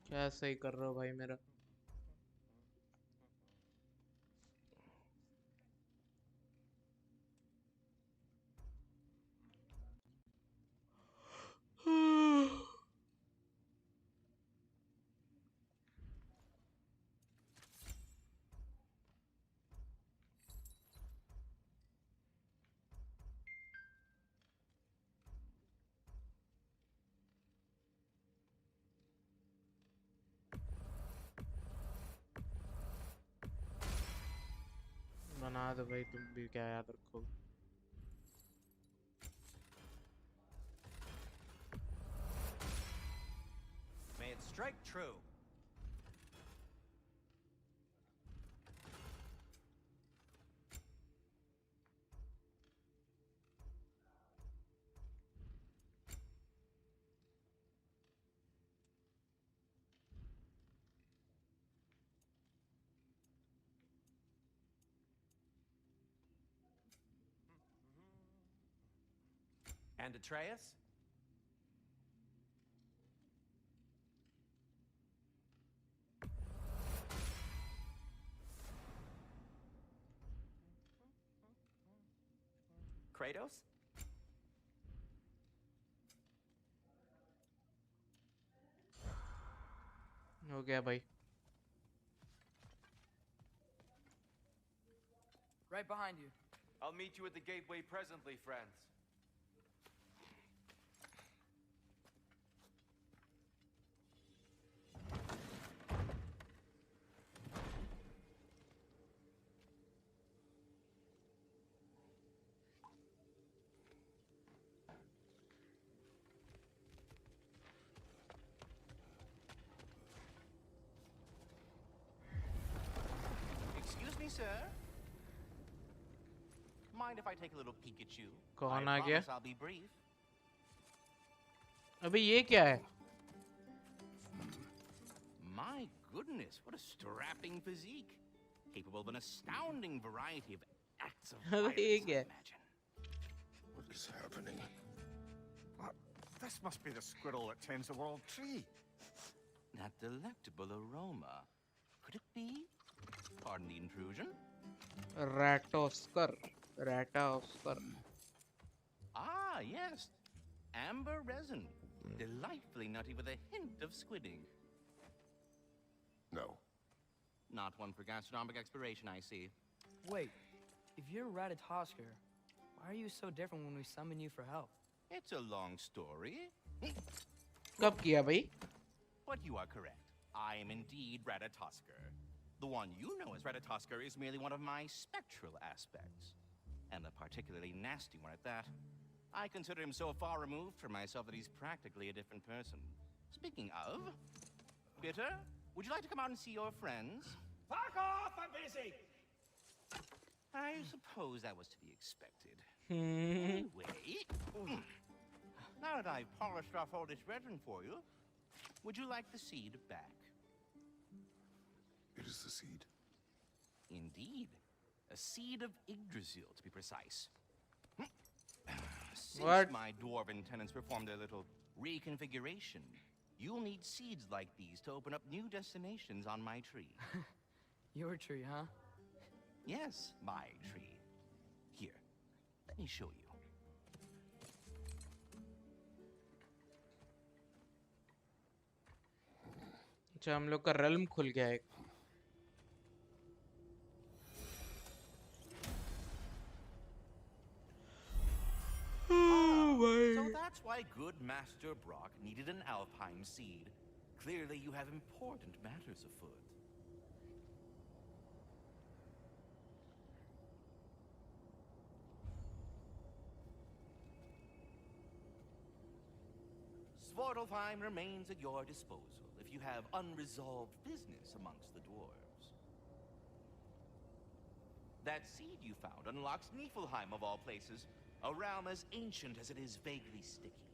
क्या सही कर रहे हो भाई मेरा? हाँ तो भाई तुम भी क्या याद रखोगे? May it strike true. And Atreus? Kratos? हो गया भाई. Right behind you. I'll meet you at the gateway presently, friends. Excuse me, sir. Mind if I take a little peek at you? कौन I आ गया? promise I'll be brief. अबे ये क्या है? My goodness, what a strapping physique. Capable of an astounding variety of acts of अबे ये violence, क्या I है? imagine. What is happening? What? This must be the squirrel that tends the world tree. That delectable aroma. Could it be? Pardon the intrusion. Rata Oscar. Ah, yes. Amber resin. Delightfully nutty with a hint of squidding. No. Not one for gastronomic exploration, I see. Wait, if you're Ratatosker, why are you so different when we summon you for help? It's a long story. कब किया भाई? But you are correct. I am indeed Ratatosker. The one you know as Ratatosker is merely one of my spectral aspects. And a particularly nasty one at that. I consider him so far removed from myself that he's practically a different person. Speaking of, Bitter, would you like to come out and see your friends? Fuck off! I'm busy! I suppose that was to be expected. Anyway, now that I've polished off all this resin for you, would you like the seed back? It is the seed. Indeed. A seed of Yggdrasil, to be precise. Since What? my dwarven tenants performed their little reconfiguration, you'll need seeds like these to open up new destinations on my tree. Your tree, huh? Yes, my tree. Here, let me show you. अच्छा हम लोग का realm खुल गया एक. So that's why good Master Brock needed an Alpine seed. Clearly you have important matters afoot. Svartalfheim remains at your disposal if you have unresolved business amongst the dwarves. That seed you found unlocks Niflheim of all places, a realm as ancient as it is vaguely sticky.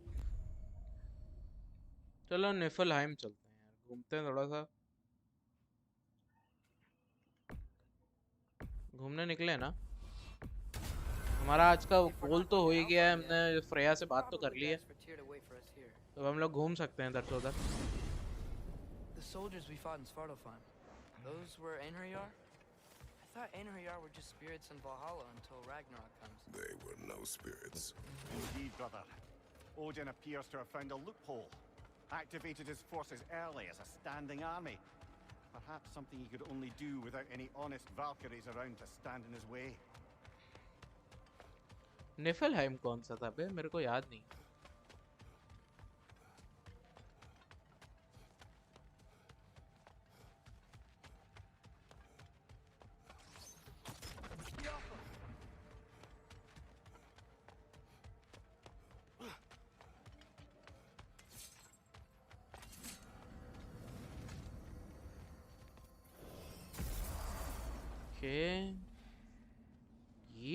चलो निफलहाइम चलते हैं यार, घूमते हैं थोड़ा सा. घूमने निकले ना. हमारा आज का गोल तो हो ही गया है, हमने फ्रेया से बात तो कर ली है, तो हम लोग घूम सकते हैं इधर से उधर. The soldiers we fought in Svartalfheim, those were Einherjar? I thought Einherjar were just spirits in Valhalla until Ragnarok comes. They were no spirits. Indeed, brother. Odin appears to have found a loophole. Activated his forces early as a standing army. Perhaps something he could only do without any honest Valkyries around to stand in his way. निफलहाइम कौन सा था बे? मेरे को याद नहीं.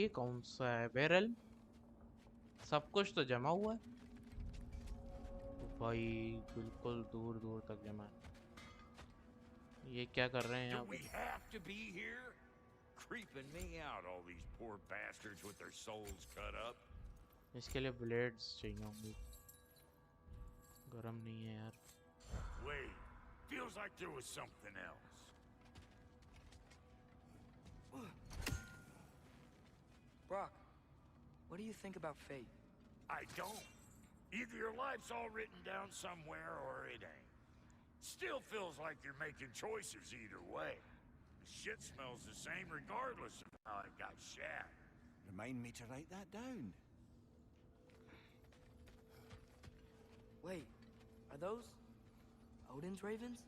ये कौन सा है? बैरल सब कुछ तो जमा हुआ है भाई, बिल्कुल दूर दूर तक जमा है। ये क्या कर रहे हैं Do यहाँ we पे? have to be here? Creeping me out, all these poor bastards with their souls cut up. इसके लिए ब्लेड्स चाहिए होंगे। गरम नहीं है यार। Wait, feels like there was something else. Brock, what do you think about fate? I don't. Either your life's all written down somewhere or it ain't. Still feels like you're making choices either way. The shit smells the same regardless of how it got shat. Remind me to write that down. Wait, are those Odin's ravens?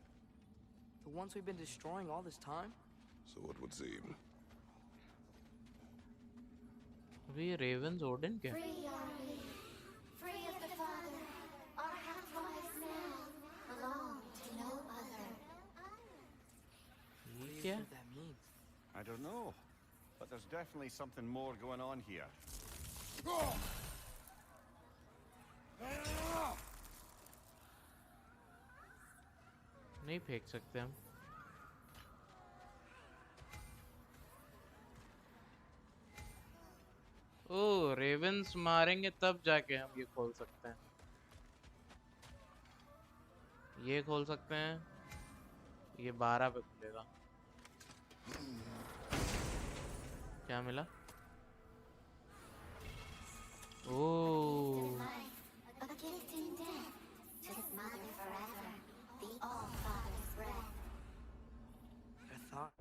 The ones we've been destroying all this time? So it would seem. अभी ये ravens Odin क्या? Free are we, free of the Father. Our half-lives now belong to no other. ये What क्या? that means? I don't know, but there's definitely something more going on here. नहीं फेंक सकते हम। ओ ravens मारेंगे तब जाके हम ये खोल सकते हैं। ये खोल सकते हैं। ये 12 पे खुलेगा। क्या मिला? ओ A gift in death to his mother forever, the All-Father's breath. I thought.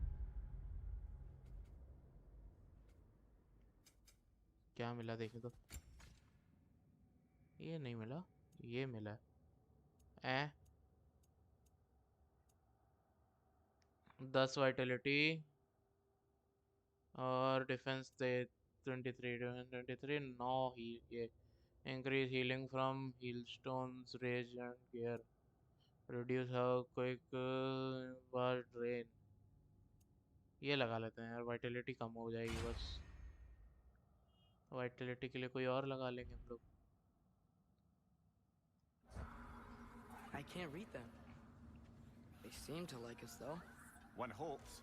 क्या मिला देखे तो? ये नहीं मिला, ये मिला। 10 वाइटलिटी और डिफेंस दे 23 9 ही ये increase healing from heal stones rage and gear reduce how quick bar drain. ये लगा लेते हैं यार, वाइटलिटी कम हो जाएगी बस। वाइटलिटी के लिए कोई और लगा लेंगे हम लोग। I can't read them. They seem to like us, though. One hopes.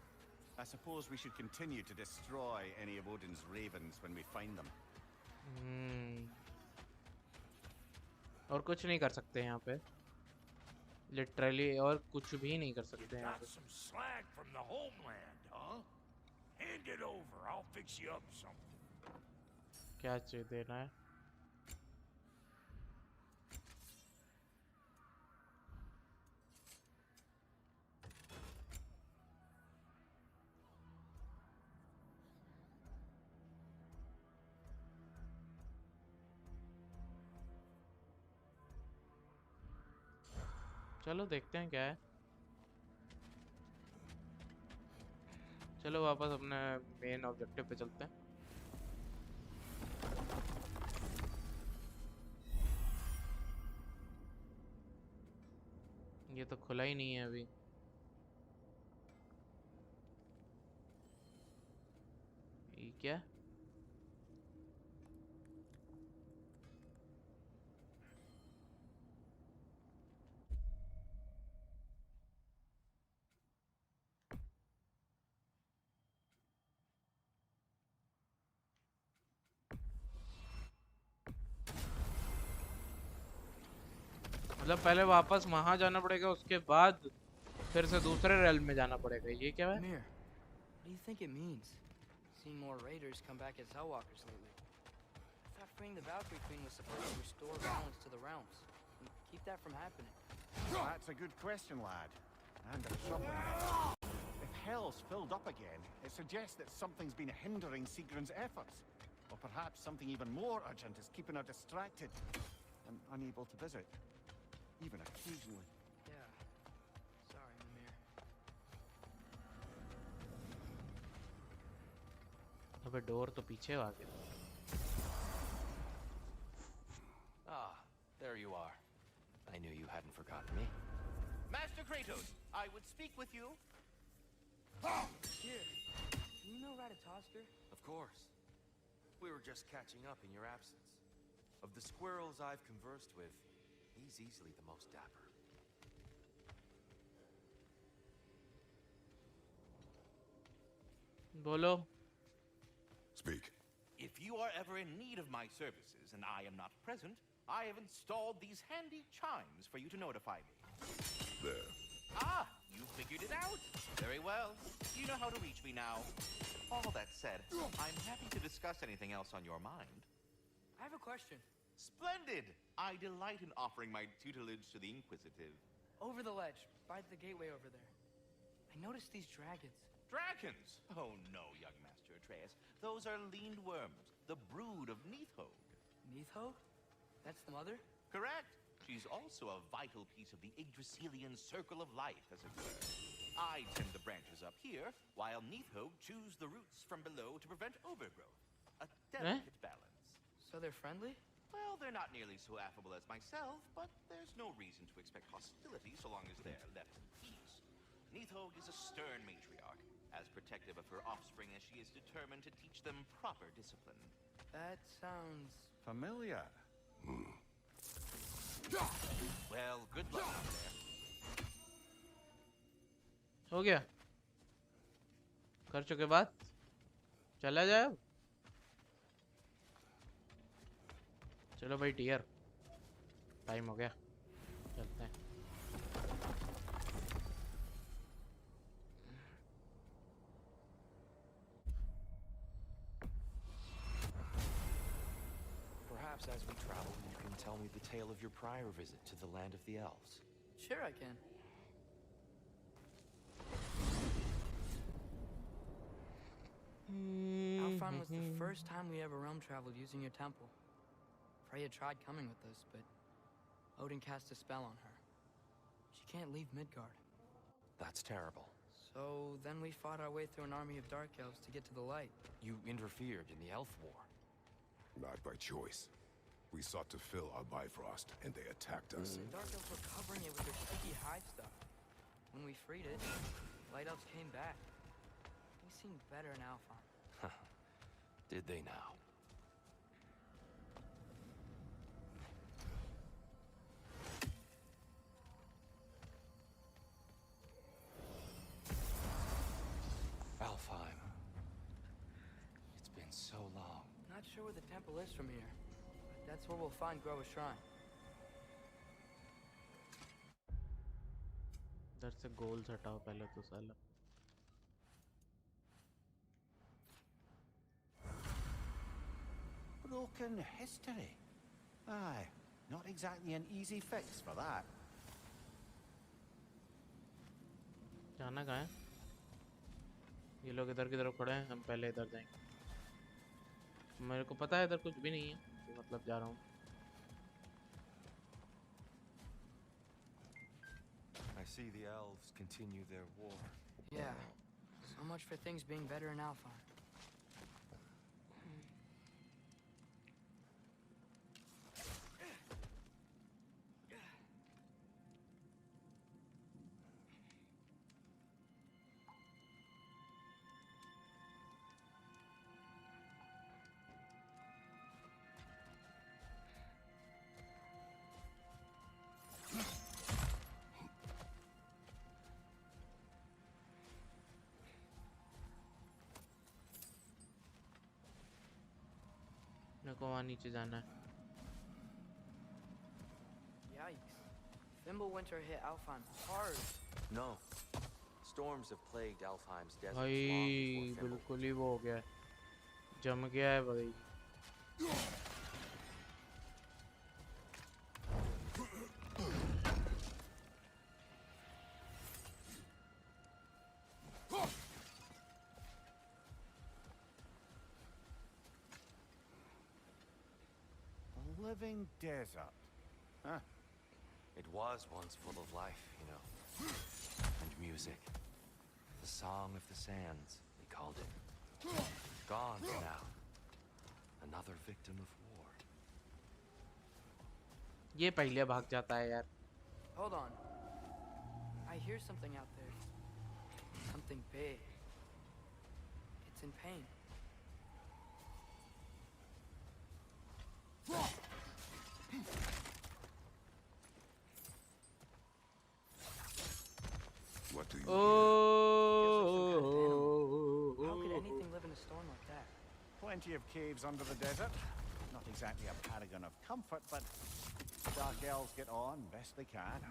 I suppose we should continue to destroy any of Odin's ravens when we find them. और कुछ नहीं कर सकते यहाँ पे, लिटरली और कुछ भी नहीं कर सकते हैं यहाँ Got पे। some slag from the homeland, huh? Hand it over. I'll fix you up something. क्या चाहिए देना है? चलो देखते हैं क्या है। चलो वापस अपने मेन ऑब्जेक्टिव पे चलते हैं। ये तो खुला ही नहीं है अभी। ये क्या? मतलब पहले वापस वहां जाना पड़ेगा, उसके बाद फिर से दूसरे रेल्म में जाना पड़ेगा। ये क्या है? Amir, what do you think it means? Seeing more raiders come back as Hellwalkers lately. I thought freeing the Valkyrie Queen was supposed to restore balance to the realms and keep that from happening. That's a good question, lad. And a trouble. If hell's filled up again, it suggests that something's been hindering Sigrun's efforts. Or perhaps something even more urgent is keeping her distracted and unable to visit. Even occasionally. Yeah. Sorry, Amir. अबे door तो पीछे आ गया। Ah, there you are. I knew you hadn't forgotten me. Master Kratos, I would speak with you. Here. Do you know Ratatoskr? Of course. We were just catching up in your absence. Of the squirrels I've conversed with, he's easily the most dapper. Bolo. Speak. If you are ever in need of my services and I am not present, I have installed these handy chimes for you to notify me. There. Ah, you figured it out. Very well. You know how to reach me now. All that said, I'm happy to discuss anything else on your mind. I have a question. Splendid! I delight in offering my tutelage to the inquisitive. Over the ledge, by the gateway over there. I noticed these dragons. Dragons? Oh no, young Master Atreus. Those are leaned worms, the brood of Neathhogue. Neathhogue? That's the mother? Correct. She's also a vital piece of the Yggdrasilian circle of life, as it were. I tend the branches up here, while Neathhogue chews the roots from below to prevent overgrowth. A delicate balance. So they're friendly? Well, they're not nearly so affable as myself, but there's no reason to expect hostility so long as they're left in peace. Neathhogue is a stern matriarch, as protective of her offspring as she is determined to teach them proper discipline. That sounds... familiar. Well, good luck out there. हो गया कर चुके बात चला जाए अब चलो भाई टीयर टाइम हो गया चलते हैं Perhaps as we travel, you can tell me the tale of your prior visit to the land of the elves. Sure I can. Alphon was the first time we ever realm traveled using your temple. Freya tried coming with us, but Odin cast a spell on her. She can't leave Midgard. That's terrible. So then we fought our way through an army of dark elves to get to the light. You interfered in the elf war. Not by choice. We sought to fill our Bifrost, and they attacked us. The dark elves were covering it with their sticky hive stuff. When we freed it, light elves came back. We seemed better in Alphon. Did they now? Alfheim. It's been so long. Not sure where the temple is from here, but that's where we'll find Groa's shrine. That's a goal हटाओ पहले तो साला Broken history. Aye, not exactly an easy fix for that. जाना कहाँ है ये लोग इधर की तरफ खड़े हैं हम पहले इधर जाएंगे मेरे को पता है इधर कुछ भी नहीं है तो मतलब जा रहा हूँ I see the elves continue their war. Yeah, so much for things being better in Alphon. मेरे को वहाँ नीचे जाना है Yikes. Fimbulwinter hit Alphon hard. No. Storms have plagued Alfheim's deserts long भाई before बिल्कुल ही वो हो गया है जम गया है भाई Living desert. Huh? It was once full of life, you know. And music. The Song of the Sands, they called it. Gone now. Another victim of war. ये पहले भाग जाता है यार Hold on. I hear something out there. Something big. It's in pain. Plenty of caves under the desert. Not exactly a paragon of comfort, but dark elves get on best they can.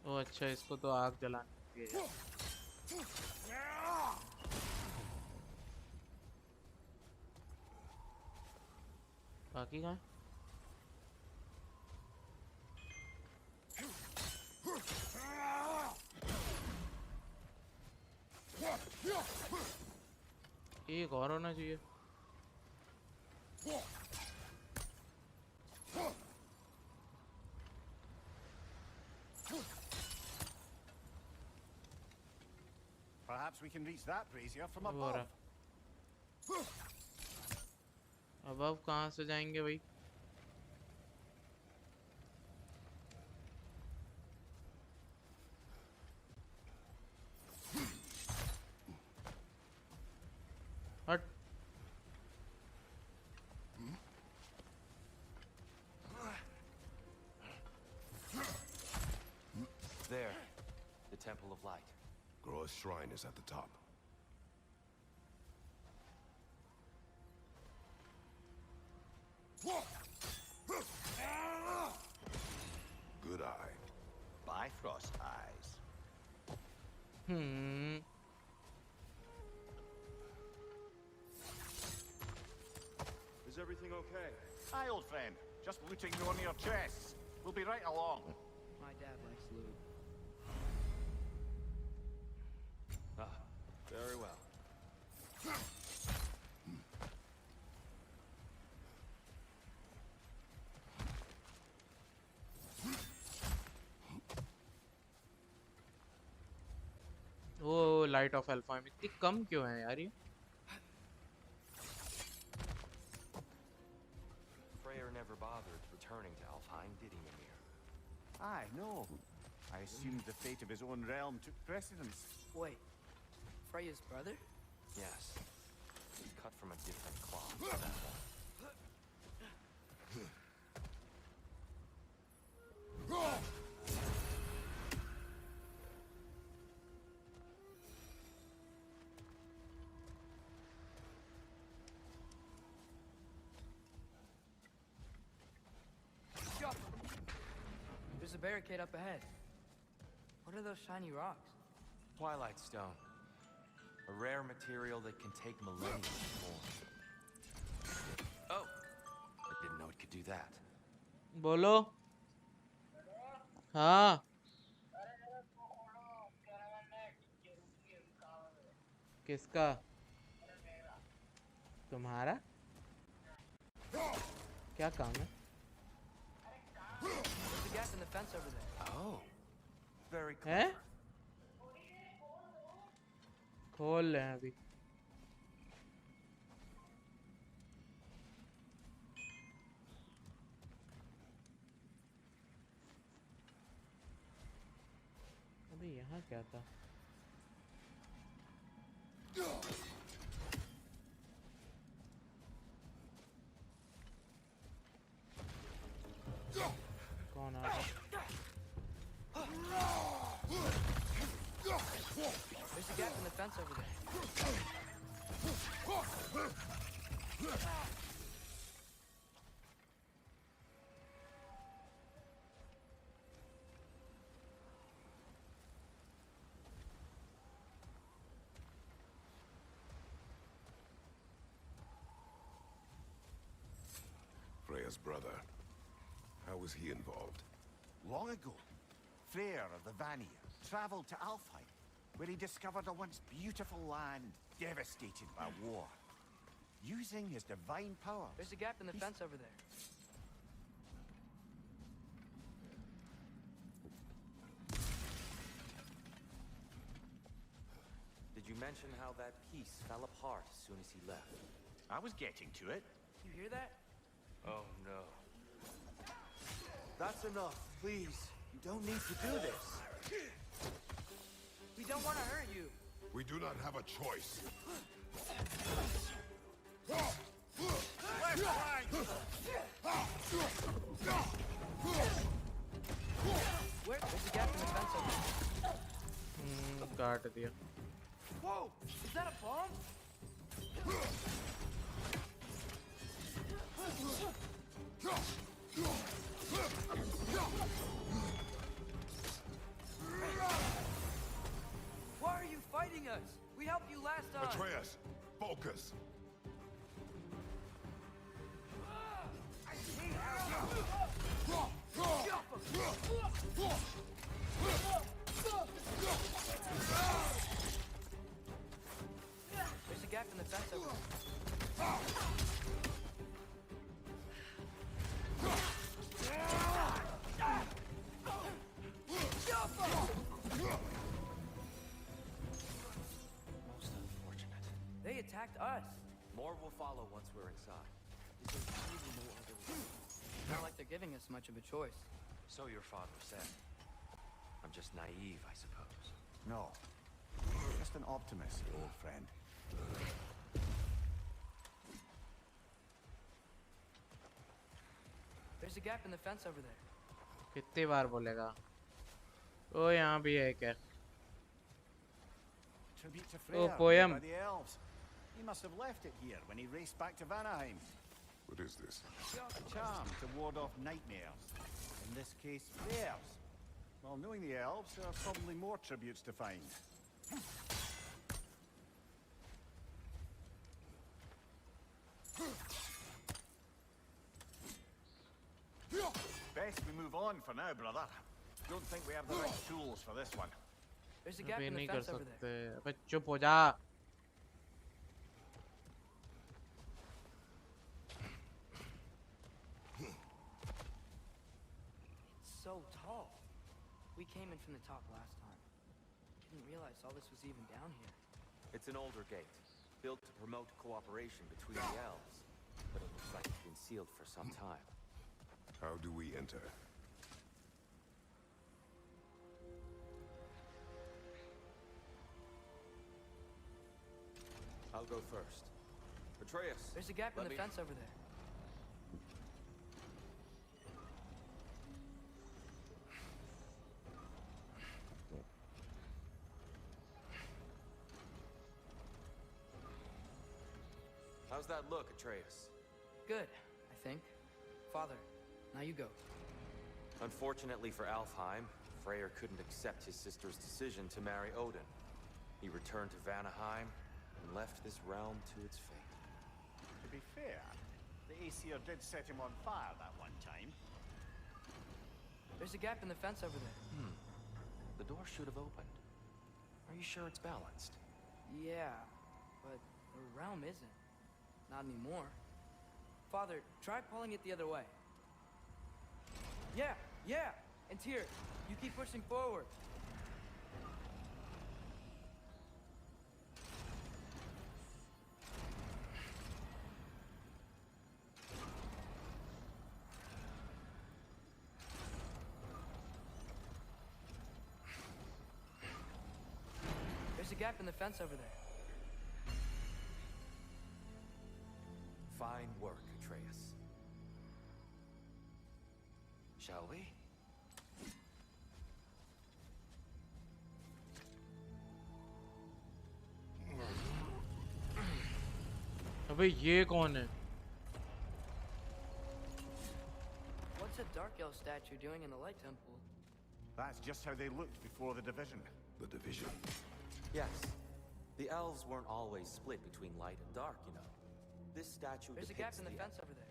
ओ अच्छा, इसको तो आग जलानी है। बाकी कहाँ? एक और होना चाहिए। Perhaps we can reach that brazier from above. above कहाँ से जाएंगे भाई? हट। There, the Temple of Light. Groa's shrine is at the top. Good eye. Bifrost eyes. Is everything okay? Aye, old friend. Just looting one of your chests. We'll be right along. My dad likes loot. Ah, very well. वो light of alpha में इतनी कम क्यों है यार ये? Freyr never bothered returning to Alfheim, did he, Mimir? Aye, no. I assumed the fate of his own realm took precedence. Wait, Freya's brother? Yes. Cut from a different cloth. There's a barricade up ahead. What are those shiny rocks? Twilight Stone. A rare material that can take millennia to form. Oh! I didn't know it could do that. बोलो। हाँ। किसका? तुम्हारा? क्या काम है? There's a gap in the fence over there. Oh. Very हैं? clever. खोल ले अभी। अभी यहाँ क्या था? कौन आ रहा? There's a gap in the fence over there. Freya's brother. How was he involved? Long ago, Freyr of the Vanir traveled to Alfheim, where he discovered a once beautiful land devastated by war. Using his divine power... There's a gap in the fence over there. Did you mention how that piece fell apart as soon as he left? I was getting to it. You hear that? Oh no. That's enough, please. You don't need to do this. We don't want to hurt you. We do not have a choice. Where? There's a gap in the fence over there. काट दिया. Whoa! Is that a bomb? Why are you fighting us? We helped you last time. Atreus, focus. I hate how There's a gap in the fence over there. Most unfortunate. They attacked us. More will follow once we're inside. There's really no other way. Not like they're giving us much of a choice. So your father said. I'm just naive, I suppose. No. Just an optimist, old friend. There's a gap in the fence over there. कितनी बार बोलेगा? ओ यहाँ भी है क्या? Tribute to Oh, Freya poem. by the elves. He must have left it here when he raced back to Vanaheim. What is this? A charm to ward off nightmares. In this case, theirs. Well, knowing the elves, there are probably more tributes to find. Best we move on for now, brother. Don't think we have the right tools for this one. There's a gap अभी in the नहीं कर fence over there. सकते. अबे चुप हो जा. It's so tall. We came in from the top last time. Didn't realize all this was even down here. It's an older gate, built to promote cooperation between the elves. But it looks like it's been sealed for some time. How do we enter? I'll go first. Atreus! There's a gap in let the me- fence over there. How's that look, Atreus? Good, I think. Father, now you go. Unfortunately for Alfheim, Freyr couldn't accept his sister's decision to marry Odin. He returned to Vanaheim and left this realm to its fate. To be fair, the Aesir did set him on fire that one time. There's a gap in the fence over there. The door should have opened. Are you sure it's balanced? Yeah, but the realm isn't. Not anymore. Father, try pulling it the other way. Yeah! And here, you keep pushing forward. There's a gap in the fence over there. Fine work, Atreus. Shall we? अबे ये कौन है? What's a dark elf statue doing in the light temple? That's just how they looked before the division. The division. Yes. The elves weren't always split between light and dark, you know. This statue There's a gap depicts in the fence over there.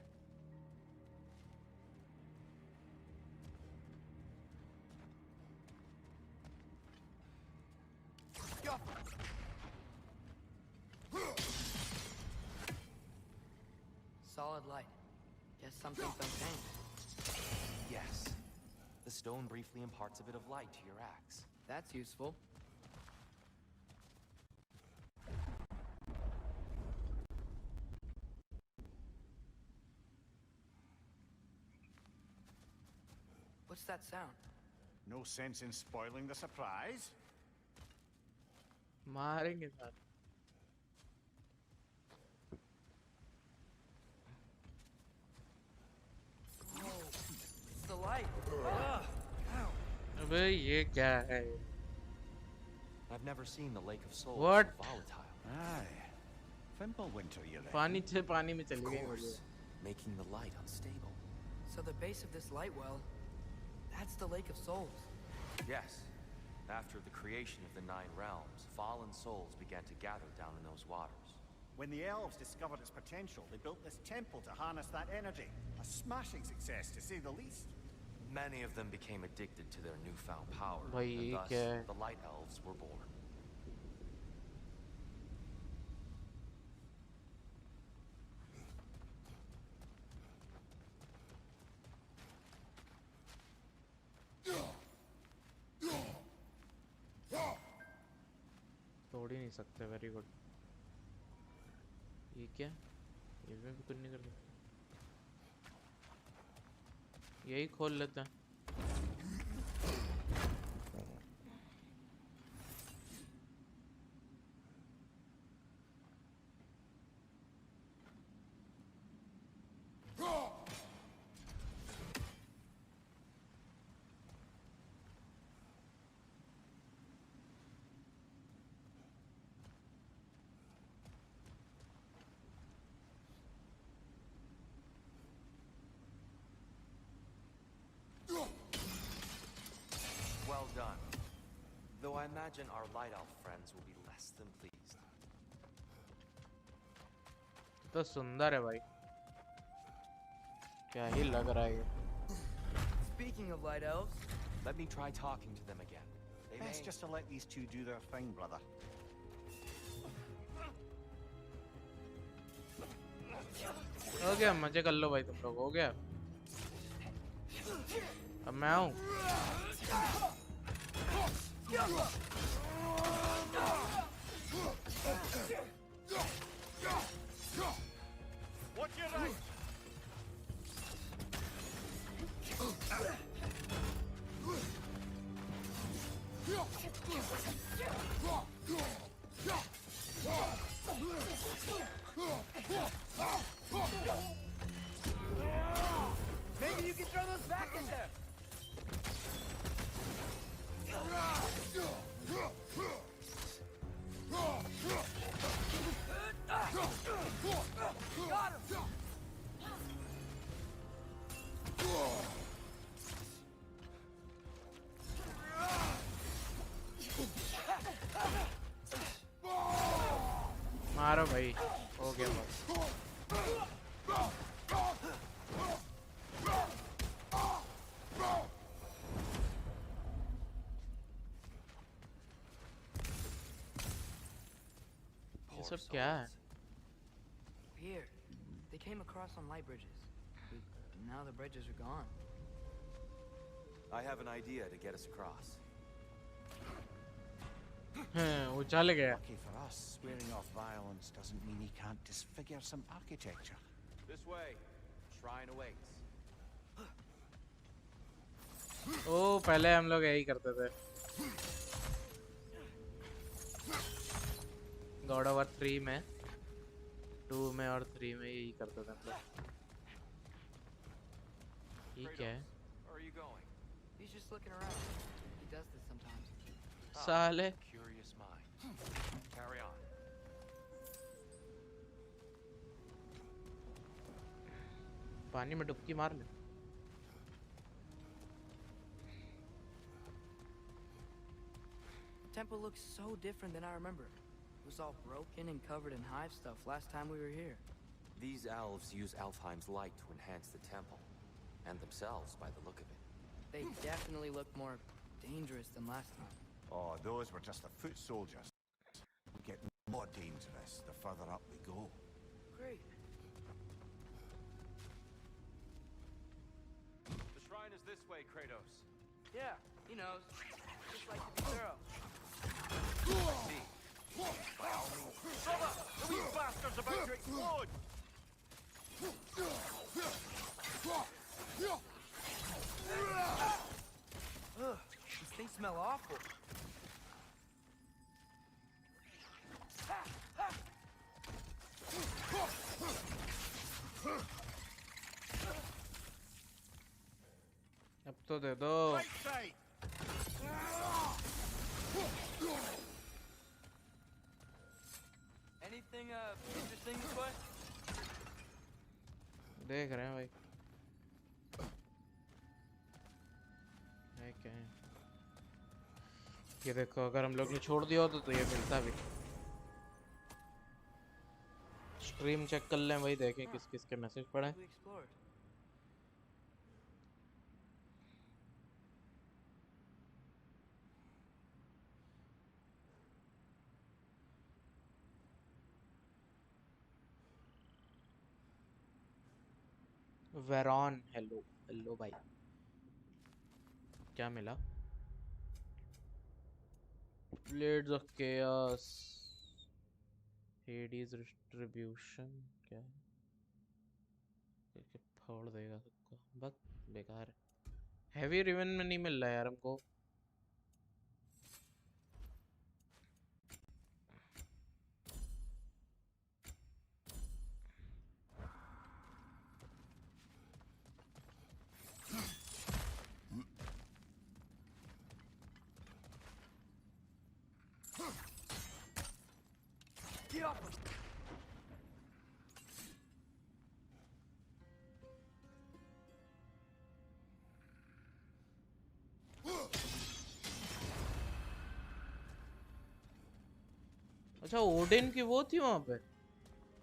Solid light. Guess something's been changed. Yes. The stone briefly imparts a bit of light to your axe. That's useful. What's that sound? No sense in spoiling the surprise. मारेंगे सारे. It's the light. अबे ये क्या है? I've never seen the Lake of Souls What? so volatile. Aye. Fimbulwinter, you reckon? पानी से पानी में Of चली गई course, मुझे. making the light unstable. So the base of this light well, that's the Lake of Souls. Yes. After the creation of the 9 realms, fallen souls began to gather down in those waters. When the elves discovered its potential, they built this temple to harness that energy. A smashing success, to say the least. Many of them became addicted to their newfound power, भाई and ये thus क्या है? the Light Elves were born. तोड़ ही नहीं सकते. Very good. ये क्या? इसमें भी कुछ नहीं कर सकते. यही खोल लेते हैं. Well done. Though I imagine our Light Elf friends will be less than pleased. तो सुंदर है भाई. क्या ही लग रहा है ये. Speaking of light elves, Let me try talking to them again. They may... Best just to let these two do their thing, brother. हो गया. मजे कर लो भाई तुम लोग. हो गया. अब मैं आऊं. Watch your right! maybe you can throw those back in there. Got him. मारो भाई. हो गया बस. ये सब क्या है? Here, they came across on light bridges. But now the bridges are gone. I have an idea to get us across. वो चल गया. Lucky for us, swearing off violence doesn't mean he can't disfigure some architecture. This way. Shrine awaits. ओ पहले हम लोग यही करते थे. God of 3 में, 2 में और 3 में यही करते थे हम लोग. ये क्या है? Where are you going? He's just looking around. He does this sometimes. साले. Curious mind. Carry on. पानी में डुबकी मार ले. The temple looks so different than I remember. It was all broken and covered in hive stuff last time we were here. These elves use Alfheim's light to enhance the temple, and themselves by the look of it. They definitely look more dangerous than last time. Oh, those were just the foot soldiers. We get more dangerous the further up we go. Great. The shrine is this way, Kratos. Yeah, he knows. Just like to be thorough. See. Brother, the wee bastard's about to explode! Ugh, these things smell awful. तो दे दो। Right side. Anything interesting this way? देख रहे हैं भाई। है क्या है? ये देखो, अगर हम लोग ने छोड़ दिया होता तो ये मिलता भी। स्ट्रीम चेक कर लें भाई, देखें किस किस के मैसेज पड़े। We explored. Veyron, hello hello भाई, क्या मिला? Blades of chaos, Hades distribution, क्या है? फोड़ देगा सबको, बस बेकार है। हैवी रिवन में नहीं मिल रहा यार हमको। Get off me! अच्छा, ओडिन की वो थी वहां पे।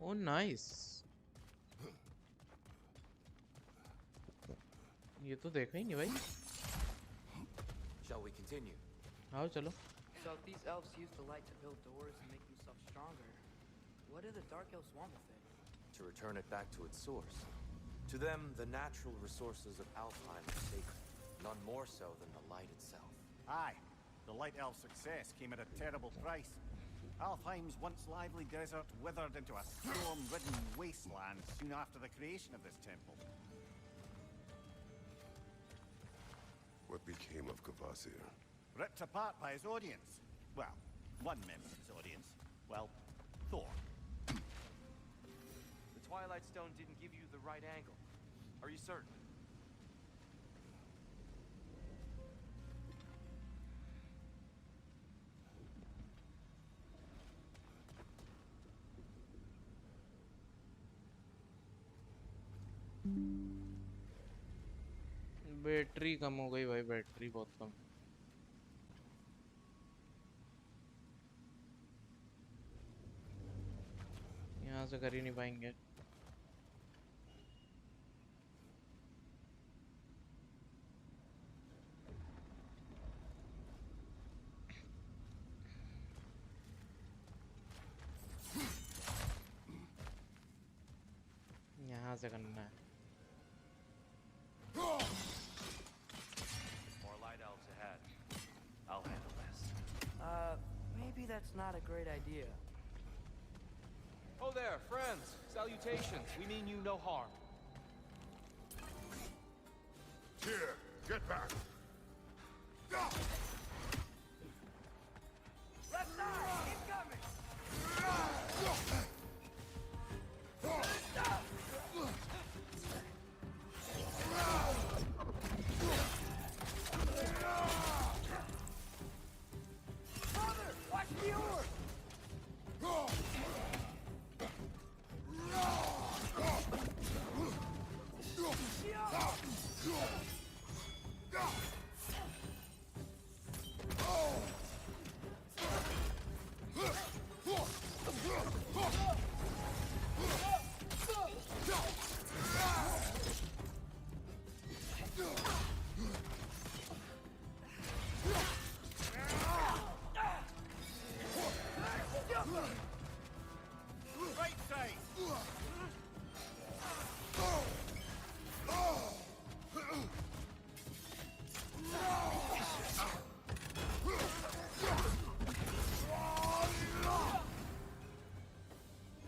ओ नाइस, ये तो देखा ही नहीं भाई। Shall we continue? आओ चलो। So if these elves use the light to build doors and make themselves stronger, what do the dark elves want with it? To return it back to its source. To them, the natural resources of Alfheim are sacred, none more so than the light itself. Aye, the Light Elf success came at a terrible price. Alfheim's once lively desert withered into a storm-ridden wasteland soon after the creation of this temple. What became of Kvasir? Ripped apart by his audience. Well, one member of his audience. Well, Thor. The Twilight Stone didn't give you the right angle. Are you certain? Battery कम हो गई भाई, battery बहुत कम। यहाँ से कर ही नहीं पाएंगे। यहाँ से करना है। More light elves ahead. I'll handle this. Maybe that's not a great idea. Oh there, friends. Salutations. We mean you no harm. Here, get back. Left side! Keep coming! Father, watch the oar! Right side!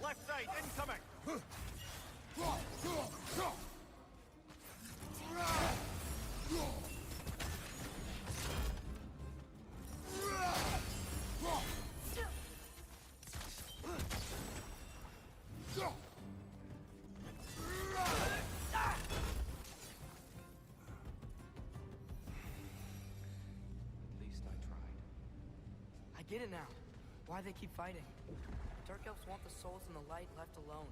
Left side, incoming! get it now. Why they keep fighting. Dark elves want the souls in the light left alone.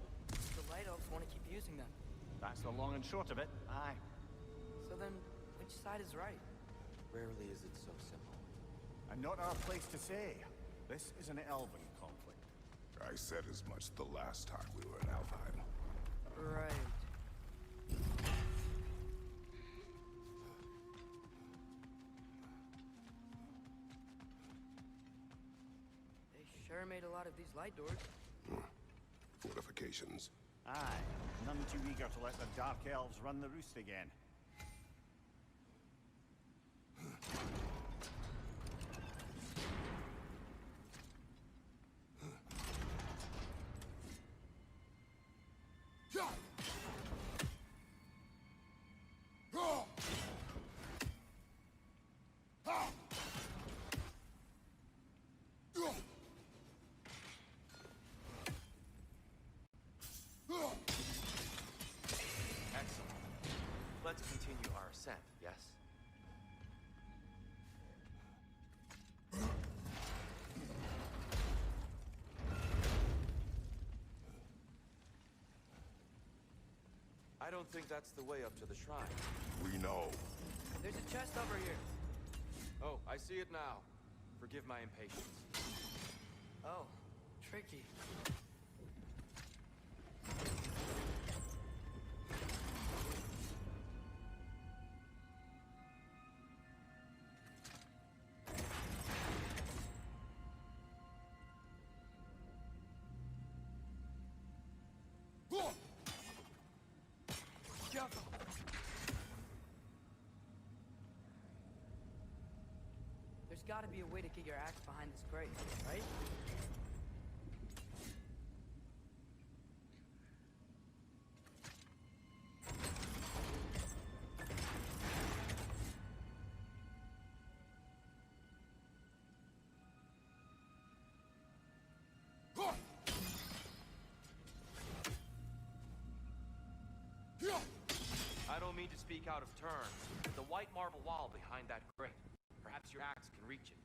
The light elves want to keep using them. That's the long and short of it. Aye. So then, which side is right? Rarely is it so simple. And not our place to say. This is an elven conflict. I said as much the last time we were in Alfheim. Right. They sure made a lot of these light doors. Fortifications. Aye. None too eager to let the Dark Elves run the roost again. Excellent. Let's continue our ascent, yes? I don't think that's the way up to the shrine. We know. There's a chest over here. Oh, I see it now. Forgive my impatience. Oh, tricky. There's got to be a way to get your axe behind this grate, right? I don't mean to speak out of turn, but the white marble wall behind that grate. Perhaps your axe can reach it.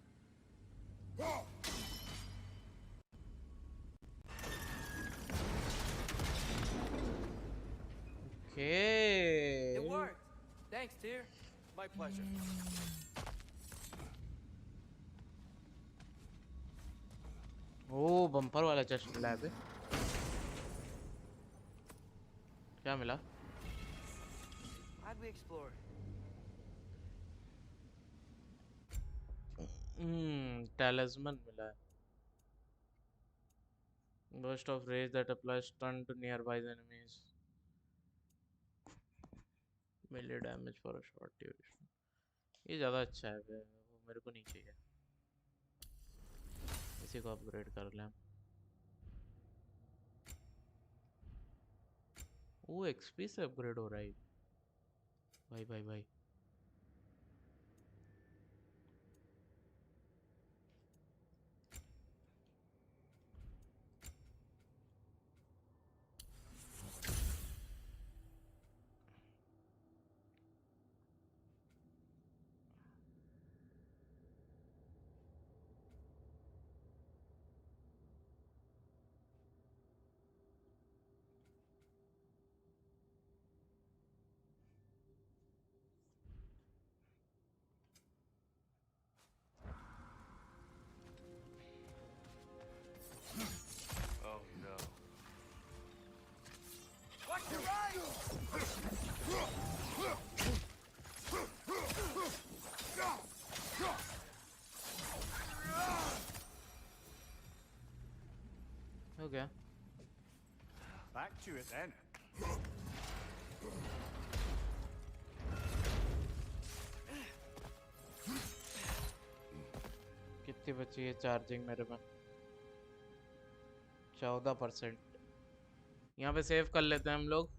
Okay. It worked. Thanks, dear. My pleasure. ओ bumper वाला chest मिला है बे। क्या मिला? How'd we explore? Talisman मिला है। Burst of rage that applies stun to nearby enemies. Melee damage for a short duration. ये ज़्यादा अच्छा है बे, वो मेरे को नहीं चाहिए। इसी को अपग्रेड कर लें। वो XP से अपग्रेड हो रहा है भाई भाई भाई। Oh no. Watch your right! Okay. Back to it then. कितनी बची है चार्जिंग मेरे में? 14%। यहाँ पे सेव कर लेते हैं हम लोग।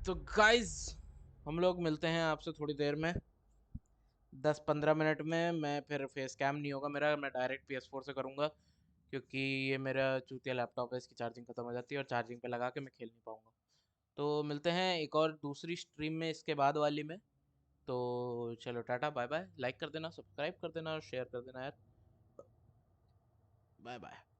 तो गाइज हम लोग मिलते हैं आपसे थोड़ी देर में, 10-15 मिनट में। मैं फिर फेस कैम नहीं होगा मेरा, मैं डायरेक्ट PS4 से करूँगा क्योंकि ये मेरा चूतिया लैपटॉप है, इसकी चार्जिंग ख़त्म हो जाती है और चार्जिंग पे लगा के मैं खेल नहीं पाऊँगा। तो मिलते हैं एक और दूसरी स्ट्रीम में, इसके बाद वाली में। तो चलो टाटा बाय बाय, लाइक कर देना, सब्सक्राइब कर देना और शेयर कर देना यार। Bye bye.